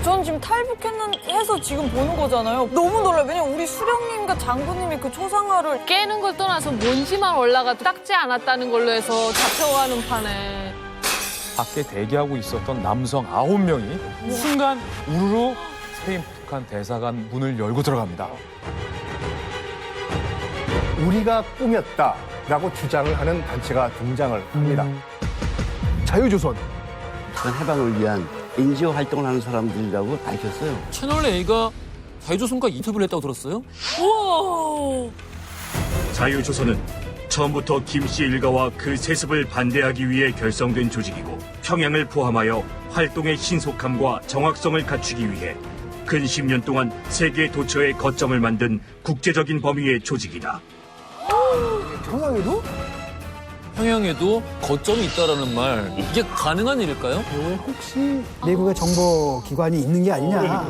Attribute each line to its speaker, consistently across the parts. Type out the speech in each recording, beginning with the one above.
Speaker 1: 전 지금 탈북해서 지금 보는 거잖아요. 너무 놀라요. 왜냐면 우리 수령님과 장군님이 그 초상화를
Speaker 2: 깨는 걸 떠나서 먼지만 올라가도 닦지 않았다는 걸로 해서 잡혀가는 판에.
Speaker 3: 밖에 대기하고 있었던 남성 9명이 순간 우르르 스페인 북한 대사관 문을 열고 들어갑니다.
Speaker 4: 우리가 꾸몄다라고 주장을 하는 단체가 등장을 합니다. 자유조선.
Speaker 5: 북한 해방을 위한 NGO 활동을 하는 사람들이라고 밝혔어요.
Speaker 6: 채널 A가 자유조선과 인터뷰를 했다고 들었어요?
Speaker 2: 우와.
Speaker 7: 자유조선은 처음부터 김씨 일가와 그 세습을 반대하기 위해 결성된 조직이고 평양을 포함하여 활동의 신속함과 정확성을 갖추기 위해 근 10년 동안 세계 도처의 거점을 만든 국제적인 범위의 조직이다.
Speaker 4: 평양에도?
Speaker 6: 평양에도 거점이 있다라는 말, 이게 가능한 일일까요?
Speaker 8: 왜 혹시 내국의 정보기관이 있는 게 아니냐.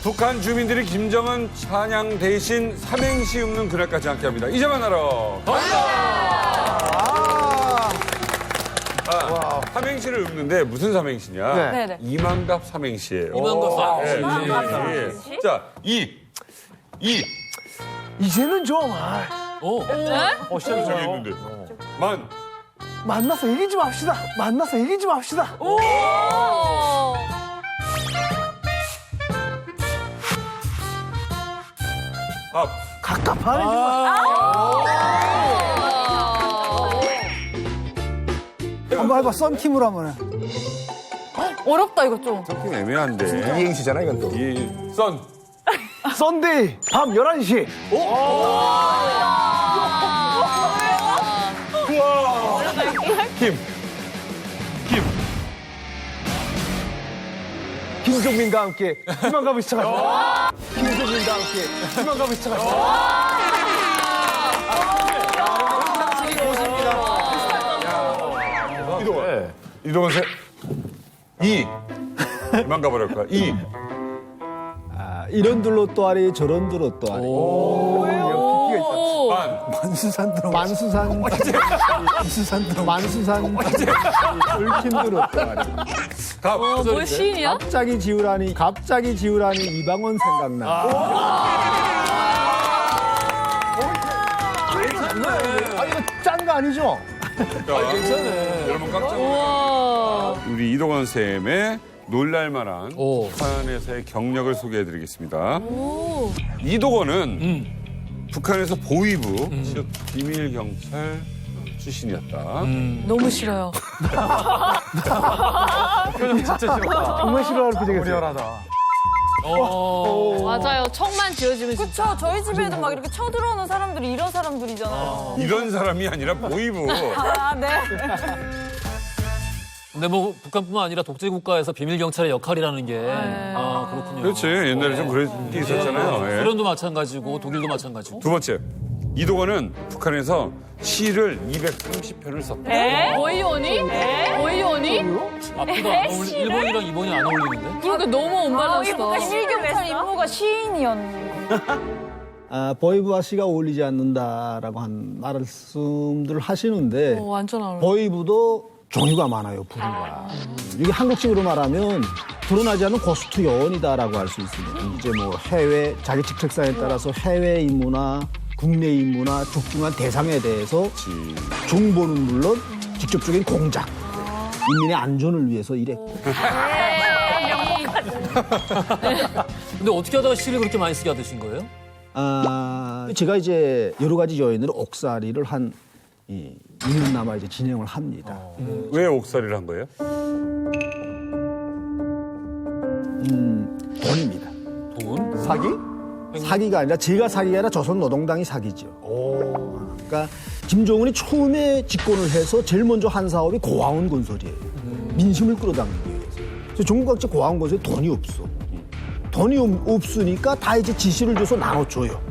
Speaker 9: 북한 주민들이 김정은 찬양 대신 삼행시 읊는 그날까지 함께합니다. 이제 만나러 삼행시를 읊는데 무슨 삼행시냐?
Speaker 4: 네.
Speaker 1: 네네.
Speaker 9: 이만갑 삼행시예요.
Speaker 6: 이만갑 삼행시.
Speaker 9: 네. 자,
Speaker 8: 이제는 좀
Speaker 9: 시작이 저기 있는데.
Speaker 8: 만나서 얘기 좀 합시다. 만나서 얘기 좀 합시다.
Speaker 2: 오.
Speaker 8: 갑갑하네 좀. 한번 해봐. 썬킴으로 한번 해.
Speaker 1: 어렵다 이거 좀.
Speaker 9: 좀 애매한데.
Speaker 4: 이행시잖아, 이건 또.
Speaker 8: 썬데이 밤 11시. 김종민과 함께 희망감을 시작하자. 김종민과 함께 희망감을 시작하자.
Speaker 9: 이동원 씨. 이만갑을 할까?
Speaker 8: 이런들로 또아리 저런들로 또아리.
Speaker 4: 만수산 들어.
Speaker 8: 만수산 얽힌들로 또아리.
Speaker 2: 뭐 시인이야?
Speaker 8: 갑자기 지우라니 이방원 생각나. 이거 짠 거 아니죠?
Speaker 9: 괜찮네. 여러분 깜짝 놀랐어요.
Speaker 2: 우와.
Speaker 9: 우리 이동원 쌤의 놀랄만한
Speaker 6: 오.
Speaker 9: 북한에서의 경력을 소개해드리겠습니다. 이동원은 북한에서 보위부, 즉 비밀 경찰 출신이었다.
Speaker 1: 너무 싫어요.
Speaker 8: 정말 싫어하는 표정이었어요.
Speaker 2: 맞아요. 척만 지어주면 진짜.
Speaker 1: 그쵸. 저희 집에도 막 이렇게 쳐들어오는 사람들이 이런 사람들이잖아요.
Speaker 9: 이런 사람이 아니라 보위부.
Speaker 1: 아, 네.
Speaker 6: 근데 뭐 북한뿐만 아니라 독재국가에서 비밀경찰의 역할이라는 게 그렇군요.
Speaker 9: 그렇지. 옛날에 좀 그런 게 있었잖아요. 예.
Speaker 6: 소련도 마찬가지고 독일도 마찬가지고.
Speaker 9: 두 번째, 이동원은 북한에서 시를 230편을 썼다.
Speaker 2: 보이오니? 보이오니?
Speaker 6: 앞뒤가 안 어울리, 일본이랑 이번이 안 어울리는데?
Speaker 2: 그러니까 너무 엄발랐어.
Speaker 1: 비밀경찰 임무가 시인이었는 거.
Speaker 8: 보이부와 시가 어울리지 않는다라고 한 말씀들을 하시는데
Speaker 2: 완전 안 어울려.
Speaker 8: 보이부도 종류가 많아요, 부류가. 이게 한국식으로 말하면 드러나지 않은 고스트 요원이다라고 할 수 있습니다. 이제 뭐 해외, 자기 직책상에 따라서 해외 임무나 국내 임무나 적중한 대상에 대해서 정보는 물론 직접적인 공작, 인민의 안전을 위해서 일했고.
Speaker 6: 근데 어떻게 하다가 시를 그렇게 많이 쓰게 되신 거예요?
Speaker 8: 제가 이제 여러 가지 요인으로 옥살이를 한 2년 남아 이제 진행을 합니다.
Speaker 9: 왜 옥살이를 한 거예요?
Speaker 8: 돈입니다.
Speaker 6: 돈?
Speaker 8: 사기? 사기가 아니라 제가 사기가 아니라 조선노동당이 사기죠. 그러니까 김정은이 처음에 집권을 해서 제일 먼저 한 사업이 고아원 건설이에요. 민심을 끌어당기기 위해서. 그래서 전국 각지 고아원 건설에 돈이 없어. 돈이 없으니까 다 이제 지시를 줘서 나눠줘요.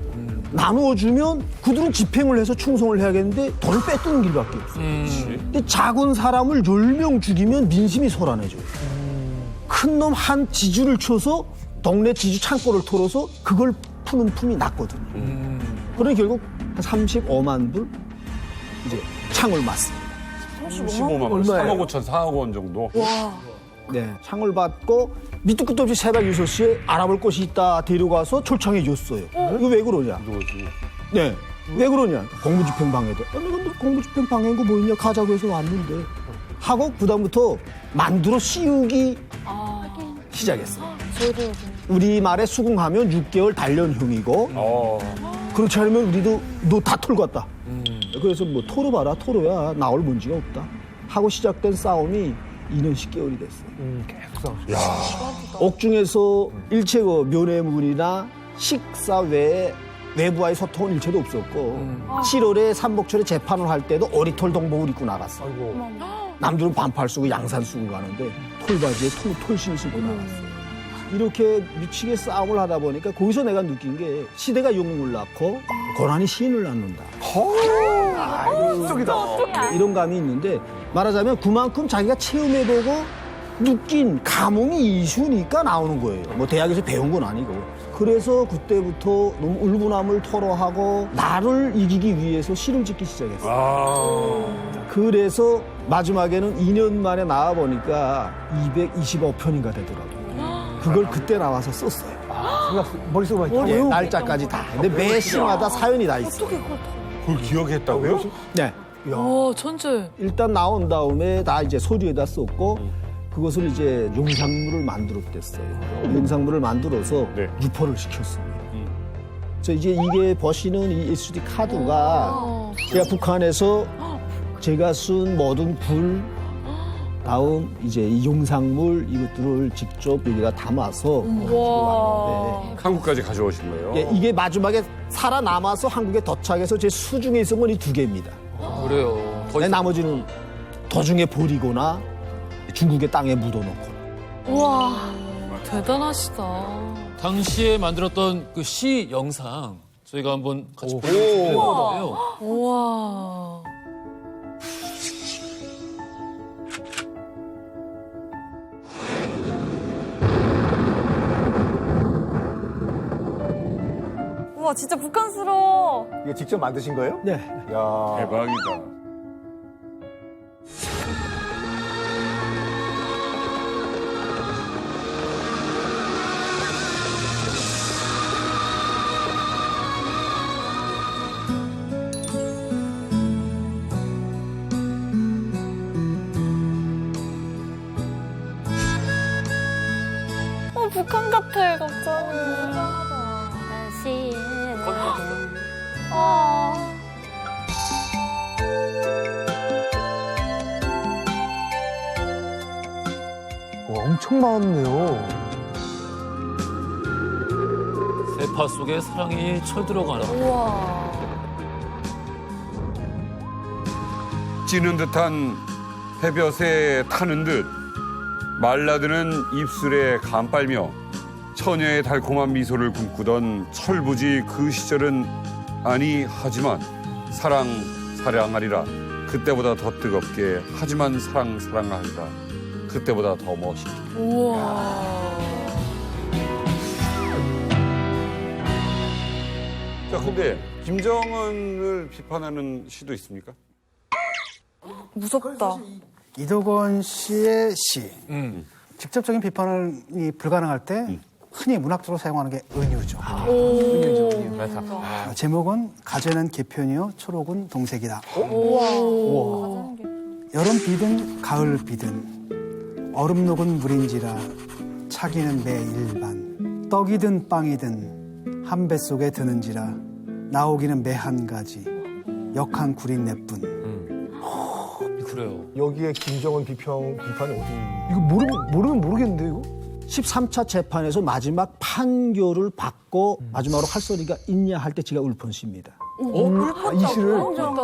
Speaker 8: 나누어주면 그들은 집행을 해서 충성을 해야겠는데 돈을 빼뜨는 길밖에 없어요. 근데 작은 사람을 10명 죽이면 민심이 소란해져요. 큰 놈 한 지주를 쳐서 동네 지주 창고를 털어서 그걸 푸는 품이 났거든요. 그러니 결국 한 35만 불 이제 창을 맞습니다.
Speaker 9: 15만 원,
Speaker 8: 얼마예요?
Speaker 9: 3억 5천, 4억 원 정도.
Speaker 8: 네, 상을 받고 밑도 끝도 없이 새벽 6시에 알아볼 곳이 있다 데려가서 초청해 줬어요. 이거 왜 그러냐? 네, 왜 그러냐? 공무집행방해도. 내가 뭐 공무집행방해인 거 뭐 있냐? 가자고 해서 왔는데. 하고 그다음부터 만두로 씌우기 시작했어요. 우리말에 수긍하면 6개월 단련형이고 그렇지 않으면 우리도 너 다 털고 왔다. 그래서 뭐 털어봐라 털어야 나올 문제가 없다. 하고 시작된 싸움이 2년 10개월이 됐어요.
Speaker 4: 계속 싸웠어요.
Speaker 8: 옥중에서 일체 그 면회물이나 식사 외에 외부와의 소통은 일체도 없었고 7월에 삼복철에 재판을 할 때도 오리털 동복을 입고 나갔어요. 남들은 반팔 쓰고 양산 쓰고 가는데 털바지에 털신 쓰고 나갔어요. 이렇게 미치게 싸움을 하다 보니까 거기서 내가 느낀 게 시대가 용을 낳고 고난이 시인을 낳는다. 이런 감이 있는데 말하자면 그만큼 자기가 체험해보고 느낀 감흥이 이슈니까 나오는 거예요. 뭐 대학에서 배운 건 아니고. 그래서 그때부터 너무 울분함을 토로하고 나를 이기기 위해서 시를 짓기 시작했어요. 그래서 마지막에는 2년 만에 나와보니까 225편인가 되더라고요. 그걸 그때 나와서 썼어요.
Speaker 4: 머릿속에 많이
Speaker 8: 예, 날짜까지 다. 근데 매 시마다 사연이 다 있어요.
Speaker 9: 그걸 기억했다고요?
Speaker 8: 네.
Speaker 2: 오, 천재.
Speaker 8: 일단 나온 다음에 다 이제 서류에다 썼고 그것을 이제 영상물을 만들었댔어요. 영상물을 만들어서
Speaker 9: 네.
Speaker 8: 유포를 시켰습니다. 그래서 이제 이게 보시는 이 SD 카드가 제가 북한에서 제가 쓴 모든 글 다음 이제 이 영상물 이것들을 직접 여기다 담아서
Speaker 2: 와.
Speaker 9: 한국까지 가져오신 거예요?
Speaker 8: 예, 이게 마지막에 살아남아서 한국에 도착해서 제 수중에 있은 건 이 2개입니다.
Speaker 6: 그래요.
Speaker 8: 네, 나머지는 도중에 버리거나 중국의 땅에 묻어놓거나.
Speaker 2: 우와. 대단하시다.
Speaker 6: 당시에 만들었던 그 시 영상 저희가 한번 같이 보여드렸는데요.
Speaker 2: 우와.
Speaker 1: 우와, 진짜 북한스러워.
Speaker 4: 이거 직접 만드신 거예요?
Speaker 8: 네.
Speaker 4: 야.
Speaker 9: 대박이다.
Speaker 1: 북한 같아, 갑자기.
Speaker 4: 와, 엄청 많네요.
Speaker 6: 세파 속에 사랑이 철들어가는.
Speaker 2: 우와.
Speaker 9: 찌는 듯한 햇볕에 타는 듯 말라드는 입술에 간 빨며 처녀의 달콤한 미소를 꿈꾸던 철부지 그 시절은 아니 하지만 사랑하리라 그때보다 더 뜨겁게 하지만 사랑하리라 그때보다 더 멋있게.
Speaker 2: 우와.
Speaker 9: 자, 근데 김정은을 비판하는 시도 있습니까?
Speaker 1: 무섭다.
Speaker 10: 이도건 씨의 시. 직접적인 비판이 불가능할 때 흔히 문학적으로 사용하는 게 은유죠. 은유죠. 제목은 가재는 개편이요 초록은 동색이다. 여름 비든 가을 비든 얼음 녹은 물인지라 차기는 매일반 떡이든 빵이든 한 뱃속에 드는지라 나오기는 매 한 가지 역한 구린 내뿐.
Speaker 6: 그래요.
Speaker 4: 여기에 김정은 비판이 어디? 이거 모르면 모르겠는데 이거?
Speaker 8: 13차 재판에서 마지막 판결을 받고 마지막으로 할 소리가 있냐 할 때 제가 읊은 시입니다.
Speaker 4: 이 시를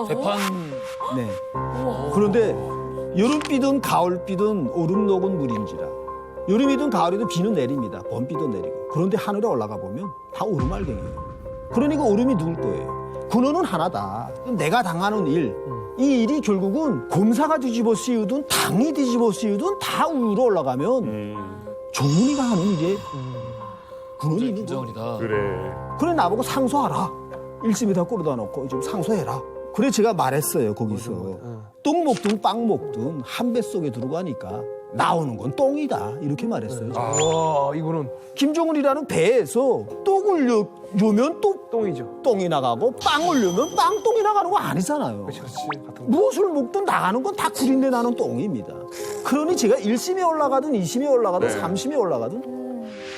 Speaker 6: 재판
Speaker 8: 네. 그런데 여름비든 가을비든 얼음 녹은 물인지라 여름이든 가을이든 비는 내립니다. 봄비도 내리고. 그런데 하늘에 올라가 보면 다 얼음 알갱이에요. 그러니까 얼음이 누울 거예요. 근원은 하나다. 내가 당하는 일. 이 일이 결국은 검사가 뒤집어 씌우든 당이 뒤집어 씌우든 다 위로 올라가면 정문이가 하는 일에 근원이 있는 거예요.
Speaker 6: 김정은이다.
Speaker 9: 그래.
Speaker 8: 그래 나보고 상소하라. 1cm 다 끌어다 놓고 좀 상소해라. 그래 제가 말했어요 거기서 똥 먹든 빵 먹든 한 뱃속에 들어가니까 나오는 건 똥이다 이렇게 말했어요.
Speaker 4: 와, 이거는
Speaker 8: 김정은이라는 배에서 똥을 넣으면 또
Speaker 4: 똥이죠.
Speaker 8: 똥이 나가고 빵을 넣으면 빵똥이 나가는 거 아니잖아요.
Speaker 4: 그렇지. 같은 거.
Speaker 8: 무엇을 먹든 나가는 건 다 구린내 나는 똥입니다. 그러니 제가 1심에 올라가든 2심에 올라가든 3심에 올라가든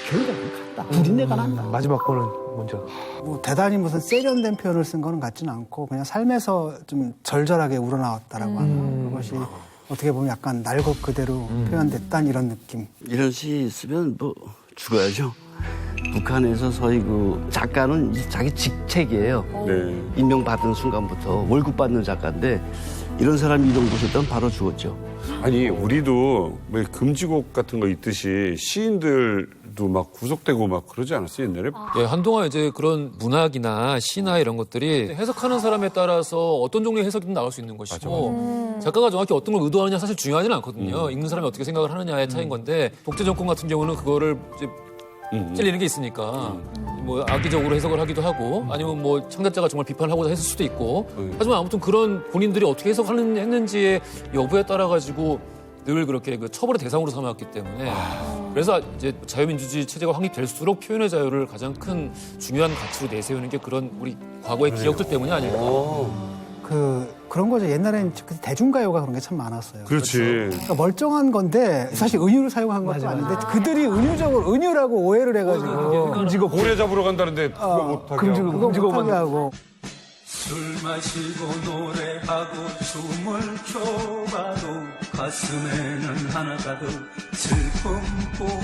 Speaker 8: 결과는 같다. 구린내가 난다.
Speaker 4: 마지막 거는 먼저.
Speaker 10: 뭐 대단히 무슨 세련된 표현을 쓴 거는 같지는 않고 그냥 삶에서 좀 절절하게 우러나왔다라고 하는 그것이 어떻게 보면 약간 날 것 그대로 표현됐다는 이런 느낌.
Speaker 5: 이런 시 쓰면 뭐 죽어야죠. 북한에서 서희 그 작가는 자기 직책이에요.
Speaker 9: 네.
Speaker 5: 임명받은 순간부터 월급 받는 작가인데 이런 사람이 이런 곳에 있다면 바로 죽었죠.
Speaker 9: 아니 우리도 뭐 금지곡 같은 거 있듯이 시인들도 막 구속되고 막 그러지 않았어요 옛날에?
Speaker 6: 예, 한동안 이제 그런 문학이나 시나 이런 것들이 해석하는 사람에 따라서 어떤 종류의 해석이든 나올 수 있는 것이고 작가가 정확히 어떤 걸 의도하느냐 사실 중요하지는 않거든요. 읽는 사람이 어떻게 생각을 하느냐의 차이인 건데 독재 정권 같은 경우는 그거를 이제 찔리는 게 있으니까 뭐 악의적으로 해석을 하기도 하고 아니면 뭐 창작자가 정말 비판을 하고자 했을 수도 있고 하지만 아무튼 그런 본인들이 어떻게 했는지의 여부에 따라 가지고 늘 그렇게 그 처벌의 대상으로 삼았기 때문에 그래서 이제 자유민주주의 체제가 확립될수록 표현의 자유를 가장 큰 중요한 가치로 내세우는 게 그런 우리 과거의 기억들 때문이 아닐까.
Speaker 10: 그런 거죠. 옛날엔 대중가요가 그런 게 참 많았어요.
Speaker 9: 그렇지.
Speaker 10: 그러니까 멀쩡한 건데 사실 은유를 사용한 것도 아닌데 그들이 은유적으로 은유라고 오해를 해가지고
Speaker 9: 금지곡 고래 잡으러 간다는데 그거 못하게 하고.
Speaker 10: 그거 못하게 하고.
Speaker 11: 술 마시고 노래하고 춤을 춰봐도 가슴에는 하나 가득 슬픔뿐이네.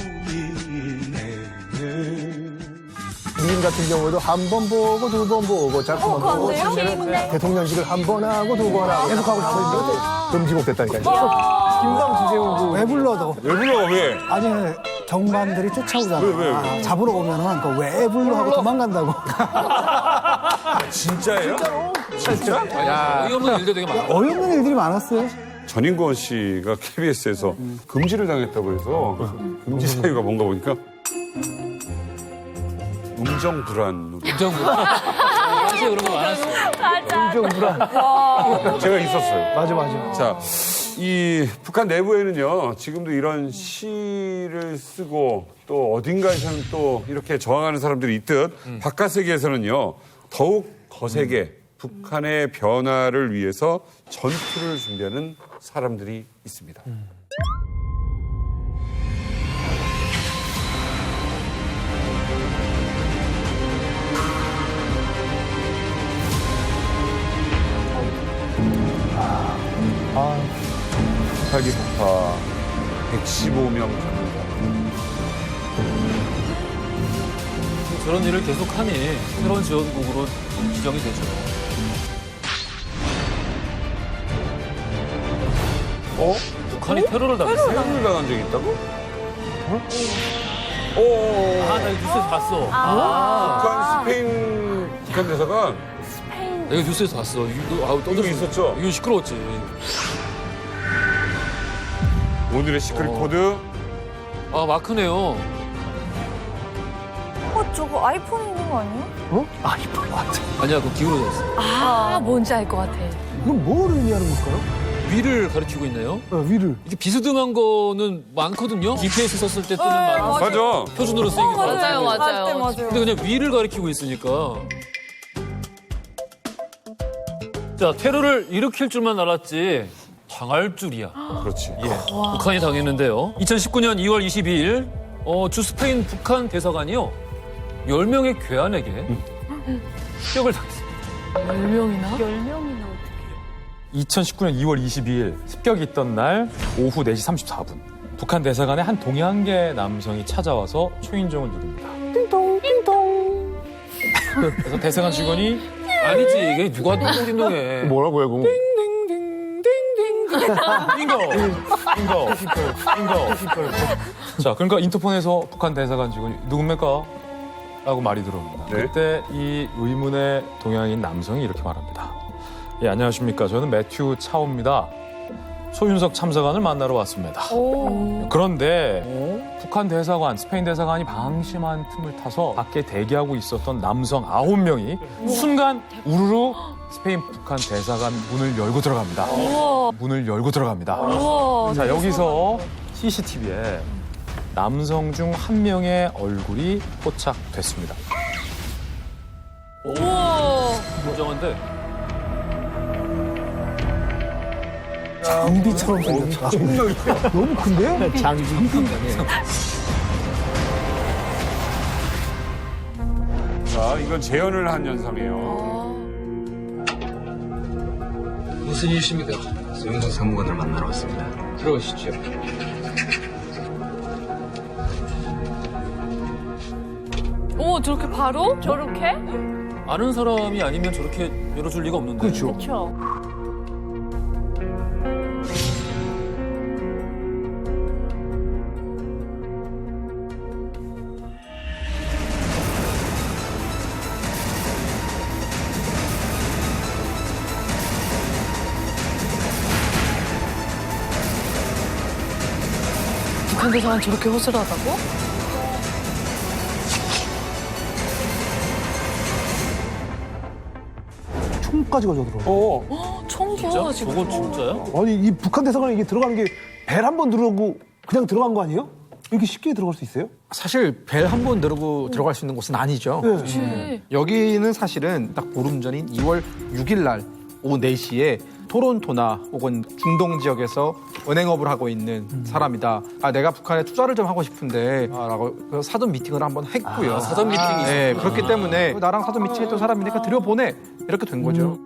Speaker 4: 님 같은 경우도 한 번 보고 두 번 보고 작품 한 번 보고 작년에 대통령직을 한 번 하고 두 번 하고 계속 하고 싶었는데 금지곡 됐다니까요. 김광 지재우고
Speaker 10: 왜 불러도
Speaker 9: 왜 불러 왜?
Speaker 10: 아니 경관들이 쫓아오잖아.
Speaker 9: 왜?
Speaker 10: 잡으러 오면은 그 왜 불러 하고 도망간다고.
Speaker 9: 진짜예요? 진짜?
Speaker 6: 야, 어이없는 일도 되게 많아.
Speaker 10: 어이없는 일들이 많았어요.
Speaker 9: 전인권 씨가 KBS에서 금지를 당했다고 해서 금지 사유가 뭔가 보니까 음정 불안으로.
Speaker 6: 인정부터. 사실 그런 거 많았어요.
Speaker 4: 음정 불안.
Speaker 9: 제가 있었어요.
Speaker 4: 맞아.
Speaker 9: 자, 이 북한 내부에는요, 지금도 이런 시를 쓰고 또 어딘가에서는 또 이렇게 저항하는 사람들이 있듯 바깥 세계에서는요, 더욱 거세게 북한의 변화를 위해서 전투를 준비하는 사람들이 있습니다. 북한이 폭파 115명 죽는다.
Speaker 6: 저런 일을 계속하니 새로운 지원국으로 지정이 되죠. 북한이 테러를 당했어요.
Speaker 9: 테러를 당한 적이 있다고?
Speaker 6: 아, 나 이거 뉴스에서 봤어.
Speaker 9: 북한 스페인 북한 대사관
Speaker 6: 나 이거 뉴스에서 봤어. 이거
Speaker 9: 이거 있었죠?
Speaker 6: 이거 시끄러웠지.
Speaker 9: 오늘의 시크릿 코드
Speaker 6: 아, 마크네요.
Speaker 1: 저거 아이폰에 있는 거 아니에요?
Speaker 4: 아이폰 맞아.
Speaker 6: 아니야, 그거 기울어져 있어.
Speaker 2: 아, 뭔지 알 것 같아.
Speaker 8: 그럼 뭘 의미하는 걸까요?
Speaker 6: 위를 가리키고 있네요.
Speaker 8: 위를.
Speaker 6: 이게 비스듬한 거는 많거든요. GPS 썼을 때 뜨는
Speaker 1: 맞아요.
Speaker 9: 맞아.
Speaker 6: 표준으로 쓰이는 거.
Speaker 2: 맞아요.
Speaker 1: 갈 때 맞아요.
Speaker 6: 근데 그냥 위를 가리키고 있으니까. 자, 테러를 일으킬 줄만 알았지 당할 줄이야.
Speaker 9: 그렇지.
Speaker 6: 북한이 당했는데요. 2019년 2월 22일 주 스페인 북한 대사관이요. 10명의 괴한에게 습격을 당했습니다.
Speaker 2: 10명이나?
Speaker 3: 2019년 2월 22일 습격이 있던 날 오후 4시 34분 북한 대사관에 한 동양계 남성이 찾아와서 초인종을 누릅니다. 띵동. 그래서 대사관 직원이
Speaker 6: 아니지, 이게 누가 띵동띵동해.
Speaker 4: 뭐라고요, 그거?
Speaker 3: 띵거. 자, 그러니까 인터폰에서 북한 대사관 직원이 누굽니까? 라고 말이 들어옵니다.
Speaker 9: 네.
Speaker 3: 그때 이 의문의 동양인 남성이 이렇게 말합니다. 예, 안녕하십니까. 저는 매튜 차오입니다. 소윤석 참사관을 만나러 왔습니다. 그런데 북한 대사관, 스페인 대사관이 방심한 틈을 타서 밖에 대기하고 있었던 남성 9명이 순간 우르르 스페인 북한 대사관 문을 열고 들어갑니다. 문을 열고 들어갑니다. 자, 여기서 CCTV에 남성 중 한 명의 얼굴이 포착됐습니다.
Speaker 6: 굉장한데.
Speaker 8: 장비처럼 생겼다. 너무 큰데? 장비.
Speaker 9: 자, 이건 재현을 한 현상이에요.
Speaker 11: 무슨 일이십니까? 소윤석 상무관을 만나러 왔습니다. 들어오시죠.
Speaker 2: 오, 저렇게 바로? 저렇게?
Speaker 6: 아는 사람이 아니면 저렇게 열어줄 리가 없는데.
Speaker 8: 그렇죠.
Speaker 2: 그렇죠.
Speaker 1: 북한 대사관 저렇게 허술하다고?
Speaker 4: 총까지 가져 들어.
Speaker 1: 청소가 지금.
Speaker 6: 저건 진짜야?
Speaker 4: 아니 이 북한 대사관에 이게 들어가는 게 벨 한 번 누르고 그냥 들어간 거 아니에요? 이렇게 쉽게 들어갈 수 있어요?
Speaker 12: 사실 벨 한 번 누르고 들어갈 수 있는 곳은 아니죠. 여기는 사실은 딱 보름 전인 2월 6일 날 오후 4시에 토론토나 혹은 중동 지역에서 은행업을 하고 있는 사람이다. 아, 내가 북한에 투자를 좀 하고 싶은데 라고 사전 미팅을 한번 했고요.
Speaker 6: 사전 미팅이
Speaker 12: 네, 그렇기 때문에 나랑 사전 미팅했던 사람이니까 들여보내 이렇게 된 거죠.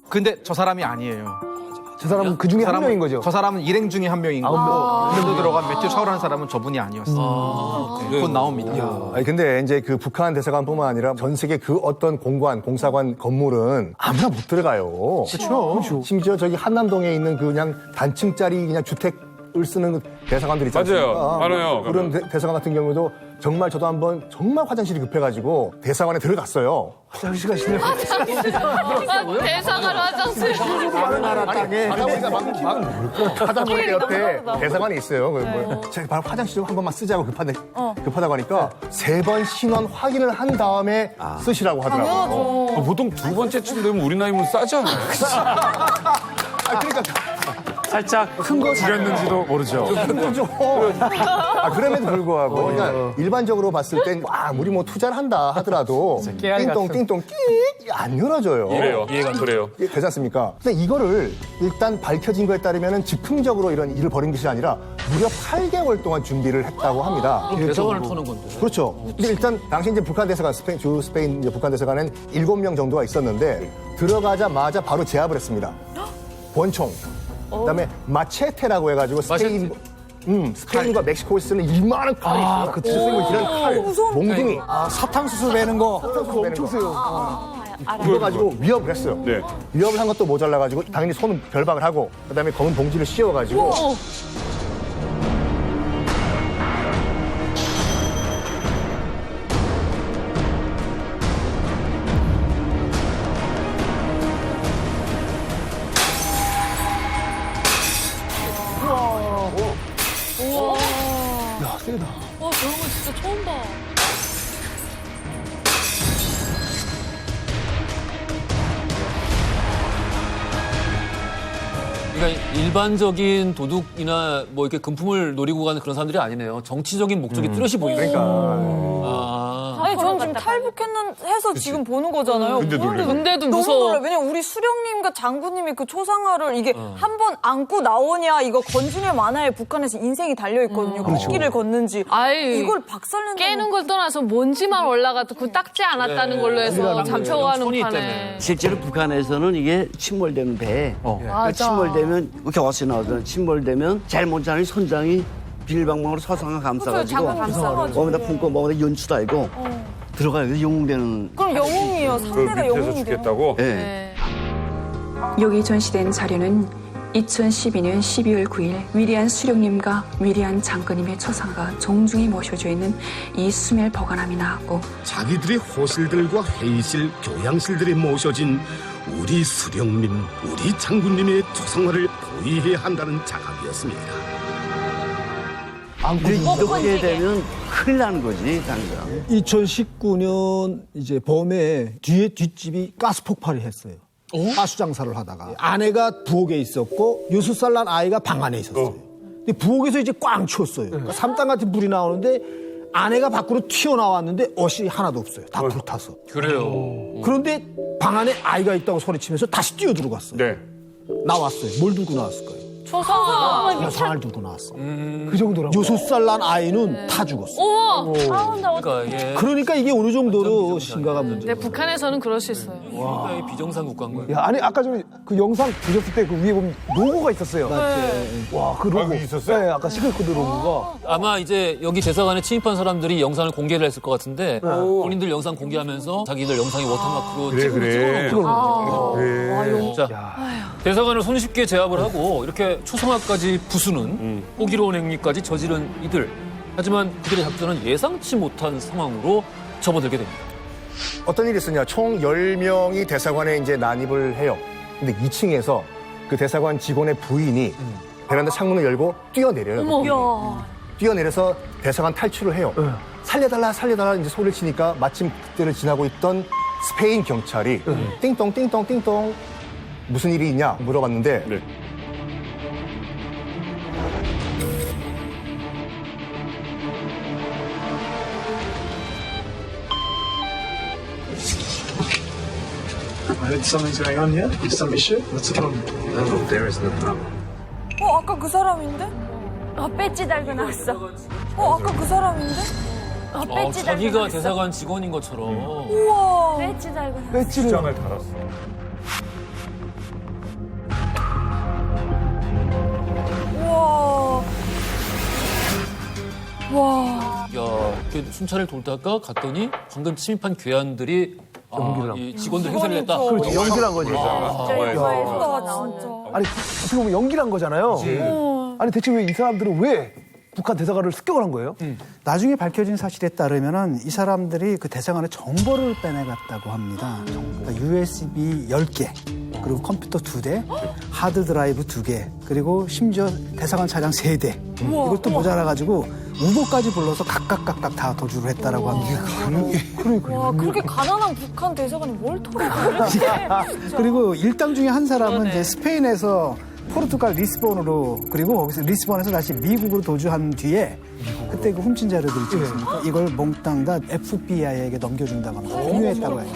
Speaker 12: 근데 저 사람이 아니에요.
Speaker 4: 저 사람은 그 중에 한 명인 거죠.
Speaker 12: 저 사람은 일행 중에 한 명인 거고 그래도 들어간 매튜 샤오라는 사람은 저분이 아니었어요. 네, 곧 나옵니다.
Speaker 4: 아니 근데 이제 그 북한 대사관뿐만 아니라 전 세계 그 어떤 공관, 공사관 건물은 아무나 못 들어가요. 그렇죠. 심지어 저기 한남동에 있는 그냥 단층짜리 그냥 주택을 쓰는 대사관들 있지 않습니까?
Speaker 9: 맞아요. 많아요.
Speaker 4: 그런 대사관 같은 경우도 정말 저도 한번 정말 화장실이 급해가지고 대사관에 들어갔어요. 화장실 가시네요.
Speaker 2: 대사관 화장실.
Speaker 4: 많은 나라 땅에 하다 보니까 옆에 대사관이 있어요. 제가 바로 화장실 좀 한 번만 쓰자고 급하다고 하니까 3번 신원 확인을 한 다음에 쓰시라고 하더라고요.
Speaker 9: 보통 두 번째쯤 되면 우리 나이면 싸지 않아요?
Speaker 4: 그러니까
Speaker 3: 살짝 큰 거 줄였는지도 모르죠.
Speaker 4: 그죠. 그럼에도 불구하고 그러니까 일반적으로 봤을 땐 우리 뭐 투자를 한다 하더라도 띵동 안 열어줘요.
Speaker 9: 이래요. 이해가 그래요.
Speaker 4: 되지 않습니까? 근데 이거를 일단 밝혀진 거에 따르면 즉흥적으로 이런 일을 벌인 것이 아니라 무려 8개월 동안 준비를 했다고 합니다.
Speaker 6: 그럼 대사관을 터는 건데.
Speaker 4: 그렇죠. 근데 일단 당시 이제 북한 대사관 스페인 이제 북한 대사관은 7명 정도가 있었는데 들어가자마자 바로 제압을 했습니다. 권총. 그다음에 마체테라고 해가지고 스페인과 멕시코에서 쓰는 이만한 칼이 있어요. 그치. 쓰고 이런 칼, 몽둥이.
Speaker 8: 사탕수수 매는 거.
Speaker 4: 엄청 세요. 그래가지고 위협을 했어요.
Speaker 9: 네.
Speaker 4: 위협을 한 것도 모자라가지고 당연히 손은 결박을 하고 그다음에 검은 봉지를 씌워가지고 세다.
Speaker 2: 와, 저런 거 진짜 처음 봐.
Speaker 6: 그러니까 일반적인 도둑이나 뭐 이렇게 금품을 노리고 가는 그런 사람들이 아니네요. 정치적인 목적이 뚜렷이 보이니까.
Speaker 1: 아니 저는 지금 탈북해서 지금 보는 거잖아요.
Speaker 2: 근데도
Speaker 1: 너무
Speaker 2: 무서워.
Speaker 1: 놀라요. 왜냐면 우리 수령님과 장군님이 그 초상화를 이게 한 번 안고 나오냐 이거 건지냐 마나에 북한에서 인생이 달려 있거든요. 그 길을 걷는지.
Speaker 2: 아이,
Speaker 1: 이걸 박살내는
Speaker 2: 깨는 걸 떠나서 먼지만 올라가도 그 닦지 않았다는 걸로 해서 잡혀가는 판에.
Speaker 5: 실제로 북한에서는 이게 침몰되는 배에 침몰되면 겨워서 나오잖아요. 침몰되면 잘못하는 선장이 비닐방망으로 서상을 감싸가지고 몸에다 품고 몸에다 연추 달고 들어가요. 영웅되는.
Speaker 1: 그럼 영웅이에요. 상대가 영웅이 돼요.
Speaker 9: 죽겠다고?
Speaker 5: 네.
Speaker 13: 여기 전시된 자료는 2012년 12월 9일 위대한 수령님과 위대한 장군님의 초상화가 정중히 모셔져 있는 이 수멸 보관함이 나왔고
Speaker 14: 자기들의 호실들과 회의실, 교양실들에 모셔진 우리 수령님, 우리 장군님의 초상화를 보위해야 한다는 자각이었습니다.
Speaker 5: 이렇게 되면 큰일 나는 거지, 당장.
Speaker 8: 2019년 이제 봄에 뒤에 뒷집이 가스 폭발을 했어요. 가수 장사를 하다가 아내가 부엌에 있었고 6살 난 아이가 방 안에 있었어요. 근데 부엌에서 이제 꽝 치웠어요. 그러니까 삼단 같은 불이 나오는데 아내가 밖으로 튀어나왔는데 옷이 하나도 없어요. 다 불타서.
Speaker 6: 그래요.
Speaker 8: 그런데 방 안에 아이가 있다고 소리치면서 다시 뛰어 들어갔어요.
Speaker 9: 네.
Speaker 8: 나왔어요. 뭘 들고 나왔을까요?
Speaker 2: 초상화.
Speaker 8: 초상화를 들고 나왔어. 그 정도라고. 6살 난 아이는 타 죽었어.
Speaker 2: 어머.
Speaker 6: 그러니까, 예.
Speaker 8: 그러니까 이게 어느 정도로 심각한 문제.
Speaker 2: 네, 북한에서는 그럴 수 있어요.
Speaker 6: 와. 비정상 국가인 거예요.
Speaker 15: 야, 아니 아까 전에 그 영상 보셨을 때 그 위에 보면 로고가 있었어요. 와, 그 로고.
Speaker 9: 있었어요?
Speaker 15: 네, 아까 시크코드 로고가.
Speaker 6: 아마 이제 여기 대사관에 침입한 사람들이 영상을 공개를 했을 것 같은데 본인들 영상 공개하면서 자기들 영상이 워터마크로 찍어놓고 자, 대사관을 손쉽게 제압을 하고 이렇게 초상화까지 부수는 호기로운 행위까지 저지른 이들. 하지만 그들의 작전은 예상치 못한 상황으로 접어들게 됩니다.
Speaker 4: 어떤 일이 있었냐? 총 10명이 대사관에 이제 난입을 해요. 근데 2층에서 그 대사관 직원의 부인이 베란다 창문을 열고 뛰어내려요. 뛰어내려서 대사관 탈출을 해요. 살려달라, 살려달라 이제 소리를 치니까 마침 그때를 지나고 있던 스페인 경찰이 띵동, 띵동, 띵동 무슨 일이 있냐 물어봤는데
Speaker 16: Something's going on here? Some issue? What's the problem?
Speaker 11: No, there is no problem.
Speaker 1: 아까 그 사람인데?
Speaker 17: 배지 달고 나왔어.
Speaker 1: 아까 그 사람인데?
Speaker 17: 배지 달고
Speaker 6: 자기가
Speaker 17: 나왔어.
Speaker 6: 대사관 직원인 것처럼.
Speaker 1: 우와.
Speaker 17: 배지 달고 나왔어.
Speaker 15: 배지를
Speaker 9: 장을 달았어.
Speaker 1: 우와. 와.
Speaker 6: 야, 이렇게 순찰을 돌다가 갔더니 방금 침입한 괴한들이 이 직원들 행세를 했다.
Speaker 15: 그렇지, 연기를 한 거지.
Speaker 1: 진짜.
Speaker 15: 아니, 어떻게 보면 연기를 한 거잖아요. 아니, 대체 왜 이 사람들은 왜 북한 대사관을 습격을 한 거예요?
Speaker 10: 나중에 밝혀진 사실에 따르면은 이 사람들이 그 대사관에 정보를 빼내갔다고 합니다. 그러니까 USB 10개, 그리고 컴퓨터 2대, 하드 드라이브 2개, 그리고 심지어 대사관 차량 3대. 이것도 모자라가지고 우보까지 불러서 각각 다 도주를 했다라고 합니다.
Speaker 1: 와, 그렇게 가난한 북한 대사관이 뭘 털어 그렇게.
Speaker 10: 그리고 일당 중에 한 사람은 이제 스페인에서 포르투갈 리스본으로, 그리고 거기서 리스본에서 다시 미국으로 도주한 뒤에 그때 그 훔친 자료들 있지 않습니까? 이걸 몽땅 다 FBI에게 넘겨준다고 합니다. 공유했다고 해요.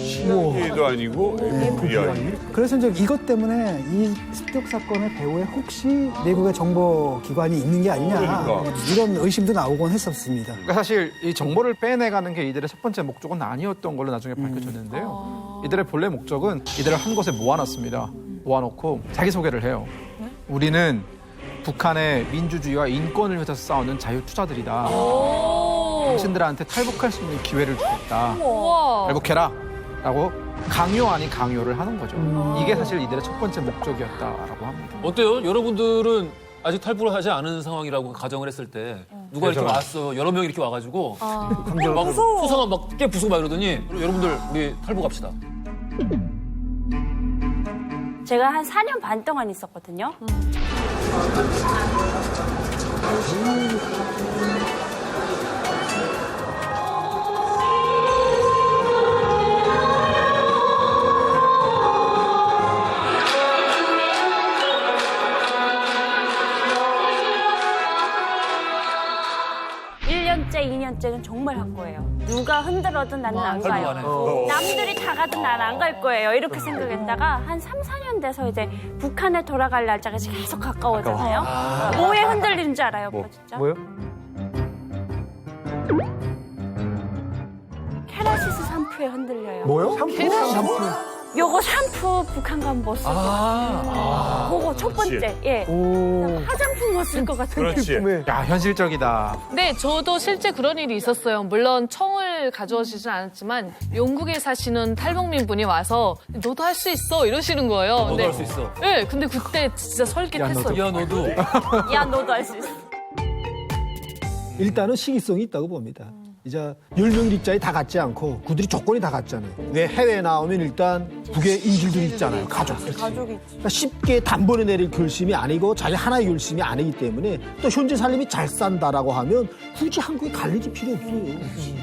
Speaker 9: CIA도 아니고 FBI.
Speaker 10: 그래서 이제 이것 때문에 이 습격 사건의 배후에 혹시 미국의 정보 기관이 있는 게 아니냐, 이런 의심도 나오곤 했었습니다.
Speaker 12: 그러니까 사실 이 정보를 빼내가는 게 이들의 첫 번째 목적은 아니었던 걸로 나중에 밝혀졌는데요. 이들의 본래 목적은 이들을 한 곳에 모아놨습니다. 모아놓고 자기소개를 해요. 우리는 북한의 민주주의와 인권을 위해서 싸우는 자유투자들이다. 당신들한테 탈북할 수 있는 기회를 주겠다. 탈북해라. 라고 강요 아닌 강요를 하는 거죠. 이게 사실 이들의 첫 번째 목적이었다라고 합니다.
Speaker 6: 어때요? 여러분들은 아직 탈북을 하지 않은 상황이라고 가정을 했을 때 누가 이렇게 왔어, 여러 명이 이렇게 와가지고 막 소상화 막 깨 부수고 막 이러더니 여러분들 우리 탈북합시다.
Speaker 17: 제가 한 4년 반 동안 있었거든요. 2년째는 정말 확고해요. 누가 흔들어도 나는 안 가요. 남들이 다 가도 나는 안 갈 거예요. 이렇게 생각했다가 한 3, 4년 돼서 이제 북한에 돌아갈 날짜가 계속 가까워잖아요. 뭐에 흔들리는 줄 알아요, 오빠 진짜?
Speaker 15: 뭐요?
Speaker 17: 케라시스 샴푸에 흔들려요.
Speaker 15: 뭐요? 샴푸?
Speaker 17: 요거 샴푸 북한 가면 못 쓰고 그거 첫 번째. 예. 화장품 못 쓸 것 같은 느낌에.
Speaker 12: 야, 현실적이다.
Speaker 2: 네, 저도 실제 그런 일이 있었어요. 물론 청을 가져오시진 않았지만 영국에 사시는 탈북민 분이 와서 너도 할 수 있어 이러시는 거예요.
Speaker 6: 너도 할 수 있어.
Speaker 2: 네, 근데 그때 진짜 설깃했어요.
Speaker 6: 야, 너도.
Speaker 17: 야, 너도 할 수 있어.
Speaker 8: 일단은 시기성이 있다고 봅니다. 이제 10명 입장이 다 같지 않고 그들이 조건이 다 같잖아요. 내 해외에 나오면 일단 북에 인질들이 있잖아요. 가족이. 그러니까 쉽게 단번에 내릴 결심이 아니고 자기 하나의 결심이 아니기 때문에 또 현재 살림이 잘 산다라고 하면 굳이 한국에 갈 일이 필요 없어요.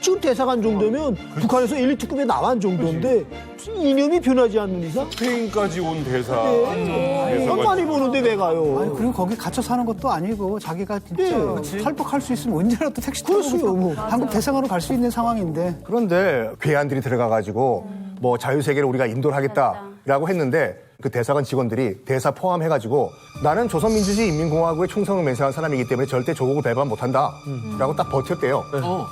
Speaker 8: 지금 대사관 정도면 북한에서 엘리트급에 나간 정도인데 이념이 변하지 않는 이상
Speaker 9: 스페인까지 온 대사.
Speaker 8: 돈 많이 버는데 왜 가요?
Speaker 10: 아니, 그리고 거기 갇혀 사는 것도 아니고 자기가 진짜 탈북할 수 있으면 언제라도 택시 타고 한국 대사관으로 갈 수 있는 상황인데.
Speaker 4: 그런데 괴한들이 들어가가지고 뭐 자유세계를 우리가 인도를 하겠다라고 했는데 그 대사관 직원들이 대사 포함해가지고 나는 조선민주주의 인민공화국의 충성을 맹세한 사람이기 때문에 절대 조국을 배반 못한다 라고 딱 버텼대요.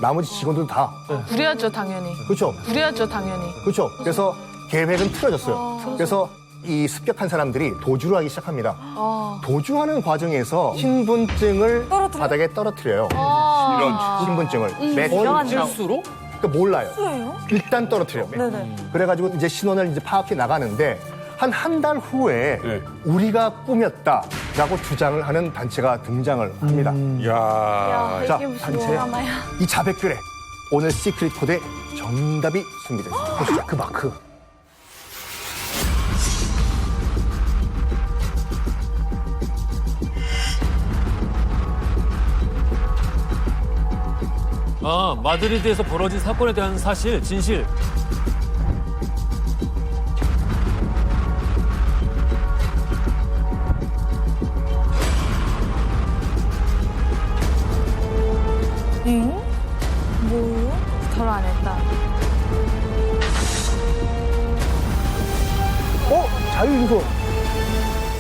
Speaker 4: 나머지 직원들도 다.
Speaker 2: 그래야죠, 당연히.
Speaker 4: 그렇죠.
Speaker 2: 그래야죠, 당연히.
Speaker 4: 그렇죠. 그래서 계획은 틀어졌어요. 그래서 이 습격한 사람들이 도주를 하기 시작합니다. 도주하는 과정에서 신분증을 바닥에 떨어뜨려요. 이런 신분증을.
Speaker 6: 실수로?
Speaker 4: 그러니까 몰라요. 일단 떨어뜨려요. 그래가지고 이제 신원을 이제 파악해 나가는데 한 달 후에 우리가 꾸몄다라고 주장을 하는 단체가 등장을 합니다. 자, 단체 이 자백글에 오늘 시크릿 코드의 정답이 숨겨져 있습니다. 보시죠. 그 마크.
Speaker 6: 마드리드에서 벌어진 사건에 대한 사실, 진실.
Speaker 2: 뭐? 결혼 안 했다.
Speaker 15: 자유조선.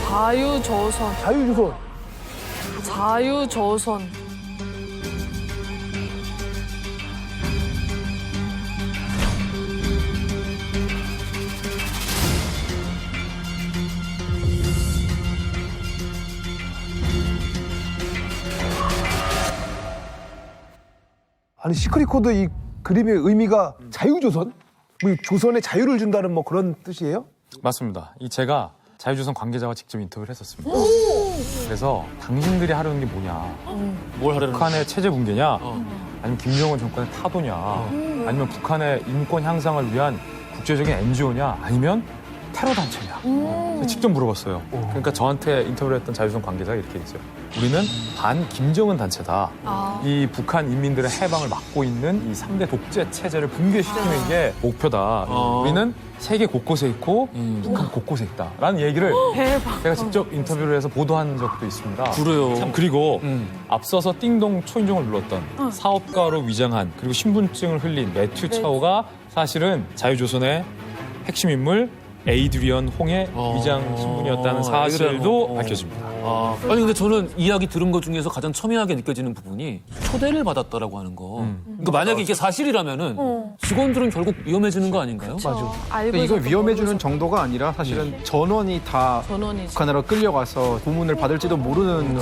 Speaker 2: 자유조선.
Speaker 15: 자유조선.
Speaker 2: 자유조선.
Speaker 15: 아니 시크릿 코드 이 그림의 의미가 자유조선? 뭐 조선에 자유를 준다는 뭐 그런 뜻이에요?
Speaker 3: 맞습니다. 제가 자유조선 관계자와 직접 인터뷰를 했었습니다. 그래서 당신들이 하려는 게 뭐냐?
Speaker 6: 뭘 하려는
Speaker 3: 북한의 체제 붕괴냐? 아니면 김정은 정권의 타도냐? 아니면 북한의 인권 향상을 위한 국제적인 NGO냐? 아니면 테러 단체냐? 직접 물어봤어요. 그러니까 저한테 인터뷰를 했던 자유조선 관계자가 이렇게 했어요. 우리는 반 김정은 단체다. 이 북한 인민들의 해방을 막고 있는 이 3대 독재 체제를 붕괴시키는 게 목표다. 우리는 세계 곳곳에 있고 북한 곳곳에 있다. 라는 얘기를 제가 직접 인터뷰를 해서 보도한 적도 있습니다.
Speaker 6: 그래요.
Speaker 3: 참 그리고 앞서서 띵동 초인종을 눌렀던 사업가로 위장한 그리고 신분증을 흘린 매튜 차오가 사실은 자유조선의 핵심 인물 에이드리언 홍의 위장 신분이었다는 사실도 밝혀집니다.
Speaker 6: 아니 근데 저는 이야기 들은 것 중에서 가장 첨예하게 느껴지는 부분이 초대를 받았다라고 하는 거. 그러니까 만약에 이게 사실이라면은 직원들은 결국 위험해지는 거 아닌가요?
Speaker 2: 맞아.
Speaker 12: 근데 이걸 위험해주는 정도가 아니라 사실은 전원이 다 북한으로 끌려가서 고문을 받을지도 모르는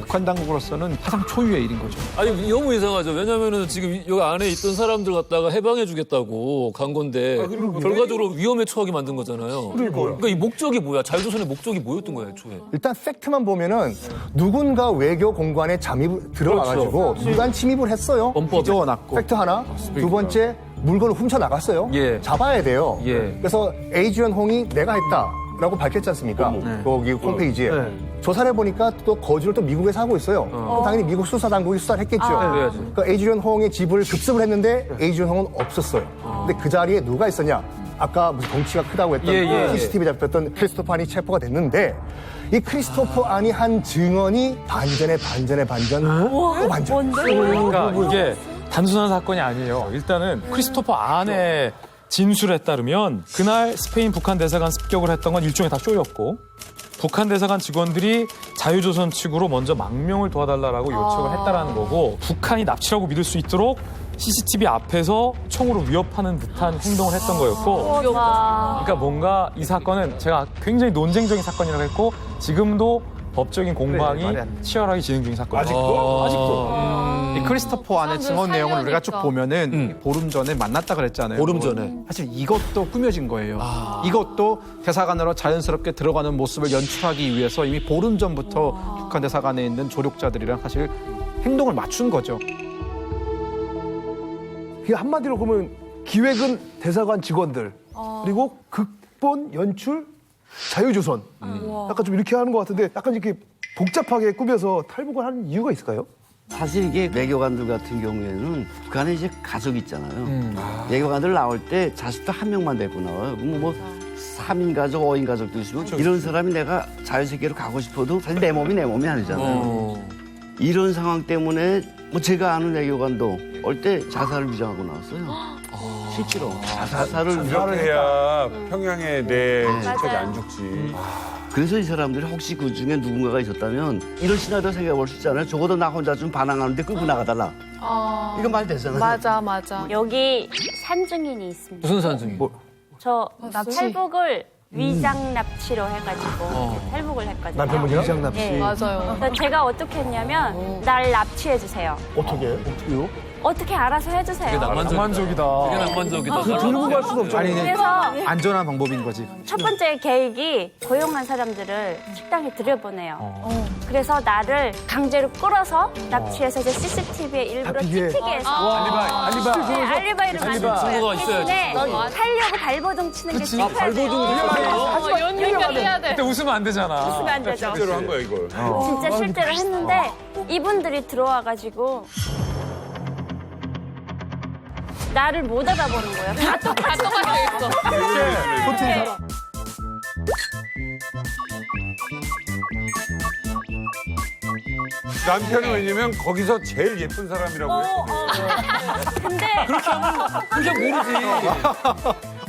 Speaker 12: 북한 당국으로서는 사상 초유의 일인 거죠.
Speaker 6: 아니 너무 이상하죠. 왜냐면은 지금 여기 안에 있던 사람들 갖다가 해방해주겠다고 간 건데 결과적으로 위험에 처하게 만든 거잖아요. 그러니까 이 목적이 뭐야? 자유조선의 목적이 뭐였던 거예요, 애초에?
Speaker 4: 일단 팩트만 보면은 누군가 외교 공관에 들어가가지고 무단 침입을 했어요.
Speaker 12: 빚어놨고.
Speaker 4: 팩트 하나. 두 번째 물건을 훔쳐 나갔어요. 잡아야 돼요. 그래서 에이드리언 홍이 내가 했다라고 밝혔지 않습니까? 거기 홈페이지에. 조사를 해보니까 또 거주를 또 미국에서 하고 있어요. 당연히 미국 수사당국이 수사를 했겠죠. 그러니까 에이드리언 홍의 집을 급습을 했는데 에이드리언 홍은 없었어요. 근데 그 자리에 누가 있었냐? 아까 무슨 덩치가 크다고 했던 CCTV 잡혔던 크리스토퍼 안이 체포가 됐는데 이 크리스토퍼 안이 한 증언이 반전 또 반전.
Speaker 3: 그러니까 이게 단순한 사건이 아니에요. 일단은 크리스토퍼 안의 진술에 따르면 그날 스페인 북한 대사관 습격을 했던 건 일종의 다 쇼였고 북한 대사관 직원들이 자유조선 측으로 먼저 망명을 도와달라고 요청을 했다라는 거고 북한이 납치라고 믿을 수 있도록 CCTV 앞에서 총으로 위협하는 듯한 행동을 했던 거였고 그러니까 뭔가 이 사건은 제가 굉장히 논쟁적인 사건이라고 했고 지금도 법적인 공방이 치열하게 진행 중인 사건이에요.
Speaker 12: 아직도. 이 크리스토퍼 안의 증언 내용을 우리가 쭉 보면은 보름 전에 만났다 그랬잖아요.
Speaker 6: 보름 전에.
Speaker 12: 사실 이것도 꾸며진 거예요. 이것도 대사관으로 자연스럽게 들어가는 모습을 연출하기 위해서 이미 보름 전부터 북한 대사관에 있는 조력자들이랑 사실 행동을 맞춘 거죠.
Speaker 15: 이게 한마디로 보면 기획은 대사관 직원들 그리고 극본 연출 자유조선 약간 좀 이렇게 하는 것 같은데 약간 이렇게 복잡하게 꾸며서 탈북을 하는 이유가 있을까요?
Speaker 5: 사실 이게 외교관들 같은 경우에는 북한에 이제 가족이 있잖아요. 외교관들 나올 때 자식도 한 명만 데리고 나와요. 그럼 뭐 3인 가족, 5인 가족도 있으면 이런 사람이 내가 자유세계로 가고 싶어도 사실 내 몸이 아니잖아요. 이런 상황 때문에 뭐 제가 아는 외교관도 올 때 자살을 주장하고 나왔어요. 실제로 자살을
Speaker 9: 해야 평양에 내 친척이 안 죽지.
Speaker 5: 그래서 이 사람들이 혹시 그 중에 누군가가 있었다면 이런 시나리오 생각해 볼 수 있잖아요. 적어도 나 혼자 좀 반항하는데 끌고 나가달라. 이거 말 되잖아요.
Speaker 2: 맞아.
Speaker 17: 여기 산증인이 있습니다.
Speaker 6: 무슨 산증인?
Speaker 17: 저 탈북을 위장 납치로 해가지고 탈북을 했거든요.
Speaker 15: 남편분이랑? 위장 납치.
Speaker 17: 네.
Speaker 2: 맞아요.
Speaker 17: 그래서 제가 어떻게 했냐면 날 납치해 주세요.
Speaker 15: 어떻게요?
Speaker 17: 어떻게 알아서 해주세요.
Speaker 3: 낭만적이다.
Speaker 6: 되게 낭만적이다.
Speaker 15: 들고 갈 수도 없죠.
Speaker 12: 아니,
Speaker 17: 그래서
Speaker 12: 안전한 방법인 거지.
Speaker 17: 첫 번째 계획이 고용한 사람들을 식당에 들여보내요. 그래서 나를 강제로 끌어서 납치해서 이제 CCTV에 일부러 찍히게 해서 알리바이를 만들어요. 대신에 하려고 발버둥 치는 게 찍혀야
Speaker 2: 연결해야 돼.
Speaker 3: 그때 웃으면 안 되잖아.
Speaker 17: 웃으면 안 되죠.
Speaker 9: 실제로 한 거야 이걸.
Speaker 17: 진짜 실제로 했는데 이분들이 들어와가지고 나를 못 알아보는 거예요. 다 똑같이
Speaker 2: 있어.
Speaker 9: 남편은 왜냐면 거기서 제일 예쁜 사람이라고 했어.
Speaker 17: 근데
Speaker 6: 그렇게 모르지.